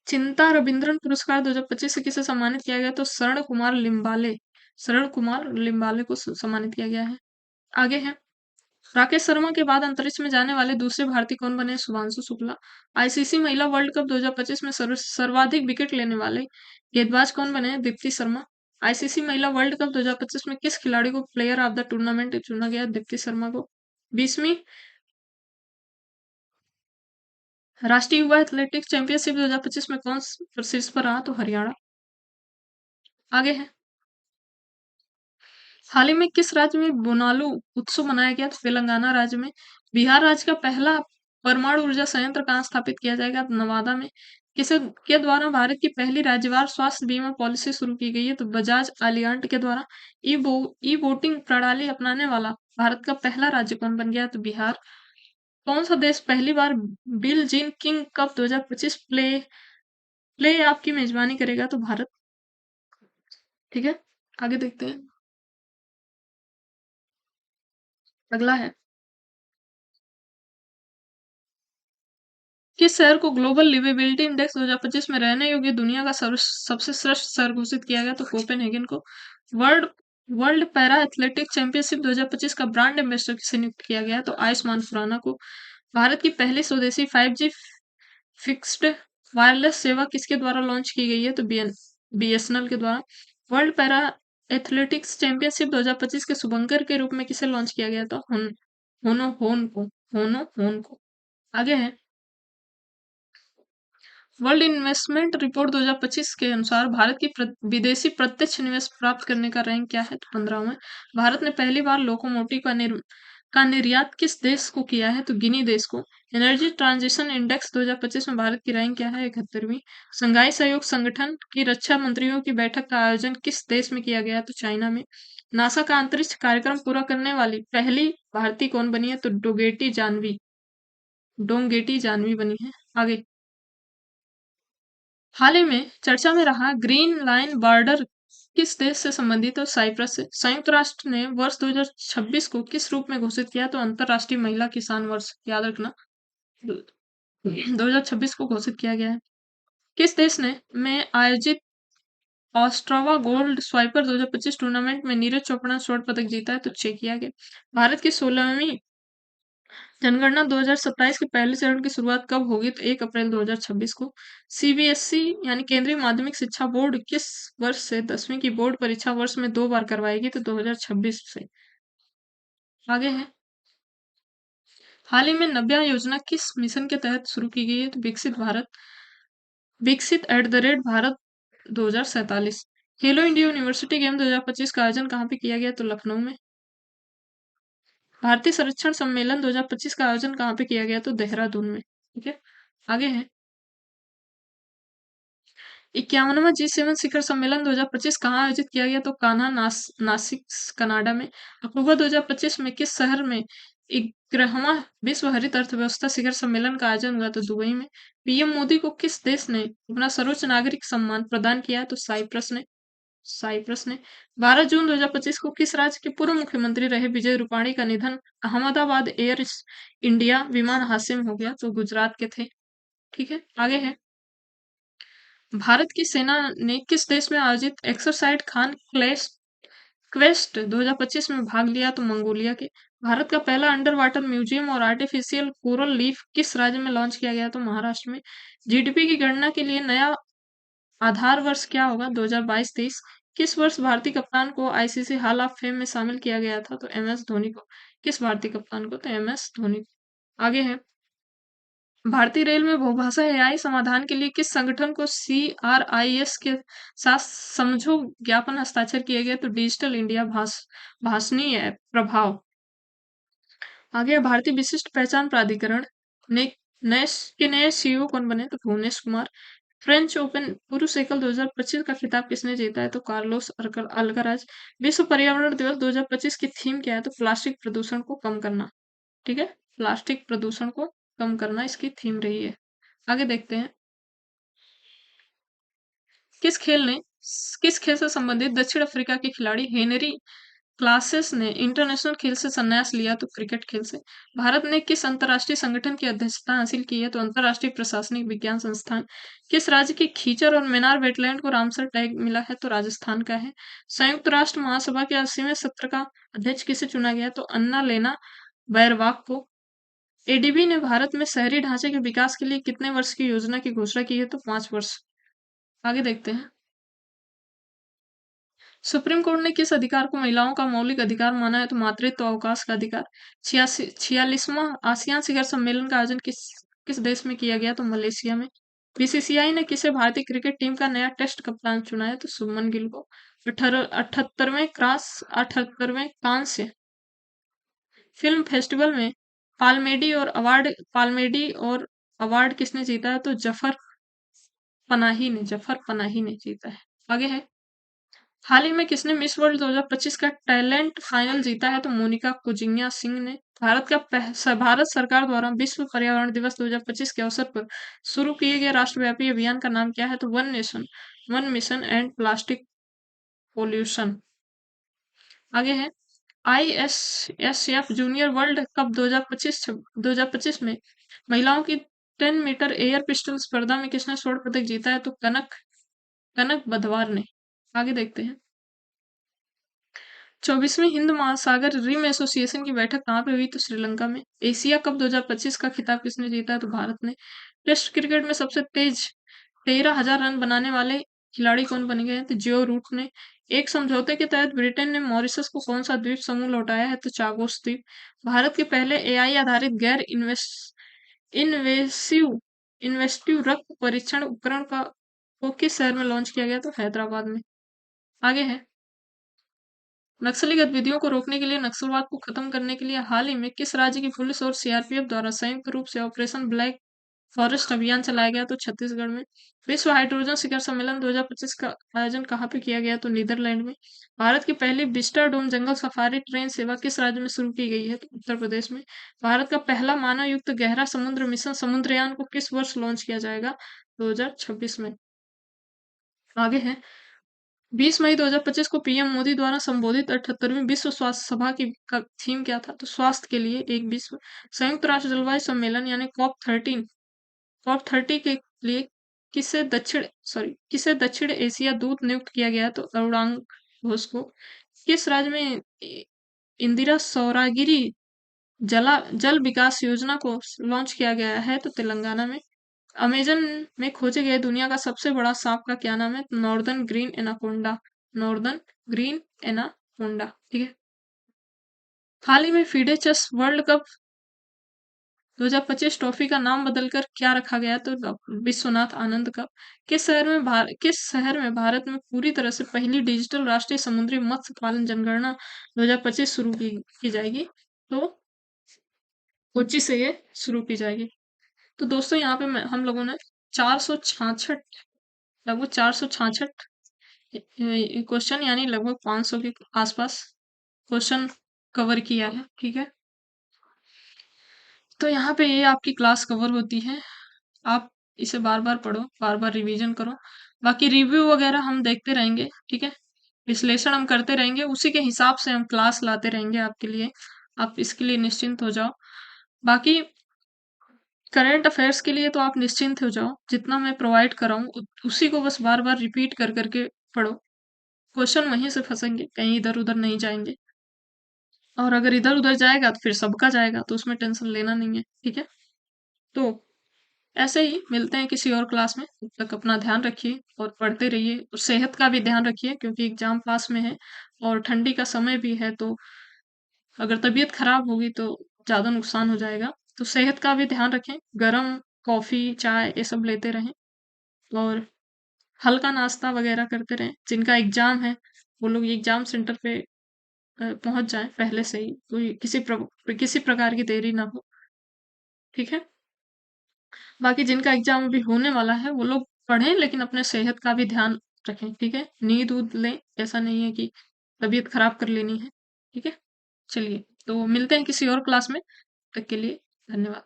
चिंता रविंद्रन पुरस्कार 2025 से किसे सम्मानित किया गया? तो शरण कुमार लिम्बाले को सम्मानित किया गया है। आगे है, राकेश शर्मा के बाद अंतरिक्ष में जाने वाले दूसरे भारतीय कौन बने? शुभांशु शुक्ला। ICC महिला वर्ल्ड कप 2025 में सर्वाधिक विकेट लेने वाले गेंदबाज कौन बने? दीप्ति शर्मा। ICC महिला वर्ल्ड कप 2025 में किस खिलाड़ी को प्लेयर ऑफ द टूर्नामेंट चुना गया? दीप्ति शर्मा को। 20वीं राष्ट्रीय युवा एथलेटिक्स चैंपियनशिप 2025 में कौन शीर्ष पर रहा? तो हरियाणा। आगे है, हाल ही में किस राज्य में बोनालू उत्सव मनाया गया? तो तेलंगाना राज्य में। बिहार राज्य का पहला परमाणु ऊर्जा संयंत्र कहाँ स्थापित किया जाएगा? तो नवादा में। किसे के द्वारा भारत की पहली राज्यवार स्वास्थ्य बीमा पॉलिसी शुरू की गई है? तो बजाज एलियांट के द्वारा। ई वोटिंग प्रणाली अपनाने वाला भारत का पहला राज्य कौन बन गया? तो बिहार। कौन सा देश पहली बार Billie Jean King Cup 2025 play आपकी मेजबानी करेगा? तो भारत। ठीक है, आगे देखते हैं। अगला है, किस शहर को ग्लोबल लिवेबिलिटी इंडेक्स 2025 में रहने योग्य दुनिया का सबसे श्रेष्ठ शहर घोषित किया गया? तो कोपेनहेगन को। World world para athletic championship 2025 का ब्रांड एम्बेसडर किसे नियुक्त किया गया? तो आयुष्मान खुराना को। भारत की पहली स्वदेशी 5G फिक्स्ड वायरलेस सेवा किसके द्वारा लॉन्च की गई है? तो बीएसएनएल के द्वारा। वर्ल्ड पैरा एथलेटिक्स चैंपियनशिप 2025 के शुभंकर के रूप में किसे लॉन्च किया गया था? होनो होन को। आगे है, वर्ल्ड इन्वेस्टमेंट रिपोर्ट 2025 के अनुसार भारत की विदेशी प्रत्यक्ष निवेश प्राप्त करने का रैंक क्या है? तो 15वां। भारत ने पहली बार लोकोमोटिव का निर्यात किस देश को किया है? तो गिनी देश को। एनर्जी ट्रांजिशन इंडेक्स 2025 में भारत की रैंक क्या है? 71वीं। संघाई सहयोग संगठन की रक्षा मंत्रियों की बैठक का आयोजन किस देश में किया गया? तो चाइना में। नासा का अंतरिक्ष कार्यक्रम पूरा करने वाली पहली भारतीय कौन बनी है? तो डोंगेटी जानवी बनी है। आगे, हाल ही में चर्चा में रहा ग्रीन लाइन बॉर्डर किस देश से संबंधित है? साइप्रस से। संयुक्त राष्ट्र ने वर्ष 2026 को किस रूप में घोषित किया? तो अंतरराष्ट्रीय महिला किसान वर्ष, याद रखना 2026 को घोषित किया गया है। किस देश ने में आयोजित ऑस्ट्रावा गोल्ड स्वाइपर 2025 टूर्नामेंट में नीरज चोपड़ा ने स्वर्ण पदक जीता है? तो चेकिया के। भारत की 16वीं जनगणना 2027 के पहले चरण की शुरुआत कब होगी? तो 1 अप्रैल 2026 को। सीबीएसई यानी केंद्रीय माध्यमिक शिक्षा बोर्ड किस वर्ष से 10वीं की बोर्ड परीक्षा वर्ष में 2 बार करवाएगी? तो 2026 से। आगे है, हाल ही में नव्या योजना किस मिशन के तहत शुरू की गई है? तो विकसित @भारत 2047। खेलो इंडिया यूनिवर्सिटी गेम 2025 का आयोजन कहाँ पे किया गया? तो लखनऊ में। भारतीय संरक्षण सम्मेलन 2025 का आयोजन कहाँ पे किया गया? तो देहरादून में। ठीक है, आगे है, 51वां G7 शिखर सम्मेलन 2025 कहाँ आयोजित किया गया? तो कान्हा नासिक कनाडा में। अक्टूबर 2025 में किस शहर में 11वां विश्व हरित अर्थव्यवस्था शिखर सम्मेलन का आयोजन हुआ? तो दुबई में। पीएम मोदी को किस देश ने अपना सर्वोच्च नागरिक सम्मान प्रदान किया है? तो साइप्रस ने। 12 जून 2025 को किस राज्य के पूर्व मुख्यमंत्री रहे विजय रूपाणी का निधन अहमदाबाद एयर इंडिया विमान हादसे में हो गया? तो गुजरात के थे। ठीक है, आगे है, भारत की सेना ने किस देश में आयोजित एक्सरसाइज खान क्वेस्ट 2025 में भाग लिया? तो मंगोलिया के। भारत का पहला अंडर वाटर म्यूजियम और आर्टिफिशियल कोरल लीफ किस राज्य में लॉन्च किया गया? तो महाराष्ट्र में। जीडीपी की गणना के लिए नया आधार वर्ष क्या होगा? 2022-23। किस वर्ष भारतीय कप्तान को आईसीसी हॉल ऑफ फेम में शामिल किया गया था? तो एमएस धोनी को। किस भारतीय कप्तान को? तो एमएस धोनी को। आगे है, भारतीय रेल में बहुभाषा एआई समाधान के लिए किस संगठन को CRIS के साथ समझो ज्ञापन हस्ताक्षर किए गए? तो डिजिटल इंडिया भाषणीय प्रभाव। आगे, भारतीय विशिष्ट पहचान प्राधिकरण ने नए सीईओ कौन बने? तो भुवनेश कुमार। फ्रेंच ओपन पुरुष एकल 2025 का खिताब किसने जीता है? तो कार्लोस अल्काराज। विश्व पर्यावरण दिवस 2025 की थीम क्या है? तो प्लास्टिक प्रदूषण को कम करना। ठीक है, प्लास्टिक प्रदूषण को कम करना इसकी थीम रही है। आगे देखते हैं, किस खेल से संबंधित दक्षिण अफ्रीका के खिलाड़ी हेनरी क्लासेस ने इंटरनेशनल खेल से संन्यास लिया? तो क्रिकेट खेल से। भारत ने किस अंतरराष्ट्रीय संगठन की अध्यक्षता हासिल की है? तो अंतरराष्ट्रीय प्रशासनिक विज्ञान संस्थान। किस राज्य की खीचर और मेनार वेटलैंड को रामसर टैग मिला है? तो राजस्थान का है। संयुक्त राष्ट्र महासभा के 80वें सत्र का अध्यक्ष किसे चुना गया? तो अन्ना लेना बैरवाक को। एडीबी ने भारत में शहरी ढांचे के विकास के लिए कितने वर्ष की योजना की घोषणा की है? तो 5 वर्ष। आगे देखते हैं, सुप्रीम कोर्ट ने किस अधिकार को महिलाओं का मौलिक अधिकार माना है? तो मातृत्व अवकाश का अधिकार। 46वां आसियान शिखर सम्मेलन का आयोजन किस देश में किया गया? तो मलेशिया में। बीसीसीआई ने किसे भारतीय क्रिकेट टीम का नया टेस्ट कप्तान चुना है? तो शुभमन गिल को। 78वें कांस्य फिल्म फेस्टिवल में पालमेडी और अवार्ड किसने जीता है? तो जफर जफर पनाही ने जीता है। आगे है, हाल ही में किसने मिस वर्ल्ड 2025 का टैलेंट फाइनल जीता है? तो मोनिका कुजिन्या सिंह ने। भारत सरकार द्वारा विश्व पर्यावरण दिवस 2025 के अवसर पर शुरू किए गए राष्ट्रव्यापी अभियान का नाम क्या है? तो one nation one mission and plastic pollution. आगे है, ISSF जूनियर वर्ल्ड कप 2025 में महिलाओं की 10 मीटर एयर पिस्टल स्पर्धा में किसने स्वर्ण पदक जीता है? तो कनक बधवार ने। आगे देखते हैं, 24वीं हिंद महासागर रिम एसोसिएशन की बैठक कहाँ पे हुई? तो श्रीलंका में। एशिया कप 2025 का खिताब किसने जीता है? तो भारत ने। टेस्ट क्रिकेट में सबसे तेज 13,000 रन बनाने वाले खिलाड़ी कौन बन गए हैं? तो जो रूट ने। एक समझौते के तहत ब्रिटेन ने मॉरिशस को कौन सा द्वीप समूह लौटाया है? तो चागोस द्वीप। भारत के पहले AI आधारित गैर इन्वेसिव इन्वेस्टिव रक्त परीक्षण उपकरण को किस शहर में लॉन्च किया गया? तो हैदराबाद में। आगे है, नक्सली गतिविधियों को रोकने के लिए, नक्सलवाद को खत्म करने के लिए हाल ही में किस राज्य की पुलिस और CRPF द्वारा संयुक्त रूप से ऑपरेशन ब्लैक फॉरेस्ट अभियान चलाया गया? तो छत्तीसगढ़ में। विश्व हाइड्रोजन शिखर सम्मेलन 2025 का आयोजन कहाँ पे किया गया? तो नीदरलैंड में। भारत की पहली विस्टा डोम जंगल सफारी ट्रेन सेवा किस राज्य में शुरू की गई है? तो उत्तर प्रदेश में। भारत का पहला मानव युक्त गहरा समुद्र मिशन समुद्रयान को किस वर्ष लॉन्च किया जाएगा? 2026 में। आगे है, 20 मई 2025 को PM मोदी द्वारा संबोधित 78वीं विश्व स्वास्थ्य सभा का थीम क्या था? तो स्वास्थ्य के लिए एक विश्व। संयुक्त राष्ट्र जलवायु सम्मेलन यानी COP30 के लिए किसे दक्षिण एशिया दूत नियुक्त किया गया? तो अरुणांक घोष को। किस राज्य में इंदिरा सौरागिरी जल विकास योजना को लॉन्च किया गया है? तो तेलंगाना में। अमेजन में खोजे गए दुनिया का सबसे बड़ा सांप का क्या नाम है? Northern green anaconda. ठीक है। हाल ही में FIDE chess world cup 2025 trophy का नाम बदलकर क्या रखा गया? तो विश्वनाथ आनंद कप। किस शहर में भारत में पूरी तरह से पहली डिजिटल राष्ट्रीय समुद्री मत्स्य पालन जनगणना 2025 शुरू की जाएगी? तो कोच्चि से ये शुरू की जाएगी। तो दोस्तों यहाँ पे हम लोगों ने 466 लगभग 466 क्वेश्चन यानी लगभग 500 के आसपास क्वेश्चन कवर किया है। ठीक है, तो यहाँ पे ये आपकी क्लास कवर होती है। आप इसे बार बार पढ़ो, बार बार रिवीजन करो। बाकी रिव्यू वगैरह हम देखते रहेंगे। ठीक है, विश्लेषण हम करते रहेंगे, उसी के हिसाब से हम क्लास लाते रहेंगे आपके लिए। आप इसके लिए निश्चिंत हो जाओ। बाकी करंट अफेयर्स के लिए तो आप निश्चिंत हो जाओ, जितना मैं प्रोवाइड कराऊं उसी को बस बार बार रिपीट कर करके पढ़ो। क्वेश्चन वहीं से फंसेंगे, कहीं इधर उधर नहीं जाएंगे। और अगर इधर उधर जाएगा तो फिर सबका जाएगा, तो उसमें टेंशन लेना नहीं है। ठीक है, तो ऐसे ही मिलते हैं किसी और क्लास में। तब तक अपना ध्यान रखिए और पढ़ते रहिए, और सेहत का भी ध्यान रखिए, क्योंकि एग्जाम पास में है और ठंडी का समय भी है। तो अगर तबीयत खराब होगी तो ज्यादा नुकसान हो जाएगा। तो सेहत का भी ध्यान रखें, गरम कॉफी चाय ये सब लेते रहें, और हल्का नाश्ता वगैरह करते रहें। जिनका एग्जाम है वो लोग एग्जाम सेंटर पे पहुंच जाएं पहले से ही, कोई किसी प्रकार की देरी ना हो। ठीक है, बाकी जिनका एग्जाम अभी होने वाला है वो लोग पढ़ें, लेकिन अपने सेहत का भी ध्यान रखें। ठीक है, नींद उद लें, ऐसा नहीं है कि तबीयत खराब कर लेनी है। ठीक है, चलिए तो मिलते हैं किसी और क्लास में। तब तक के लिए धन्यवाद।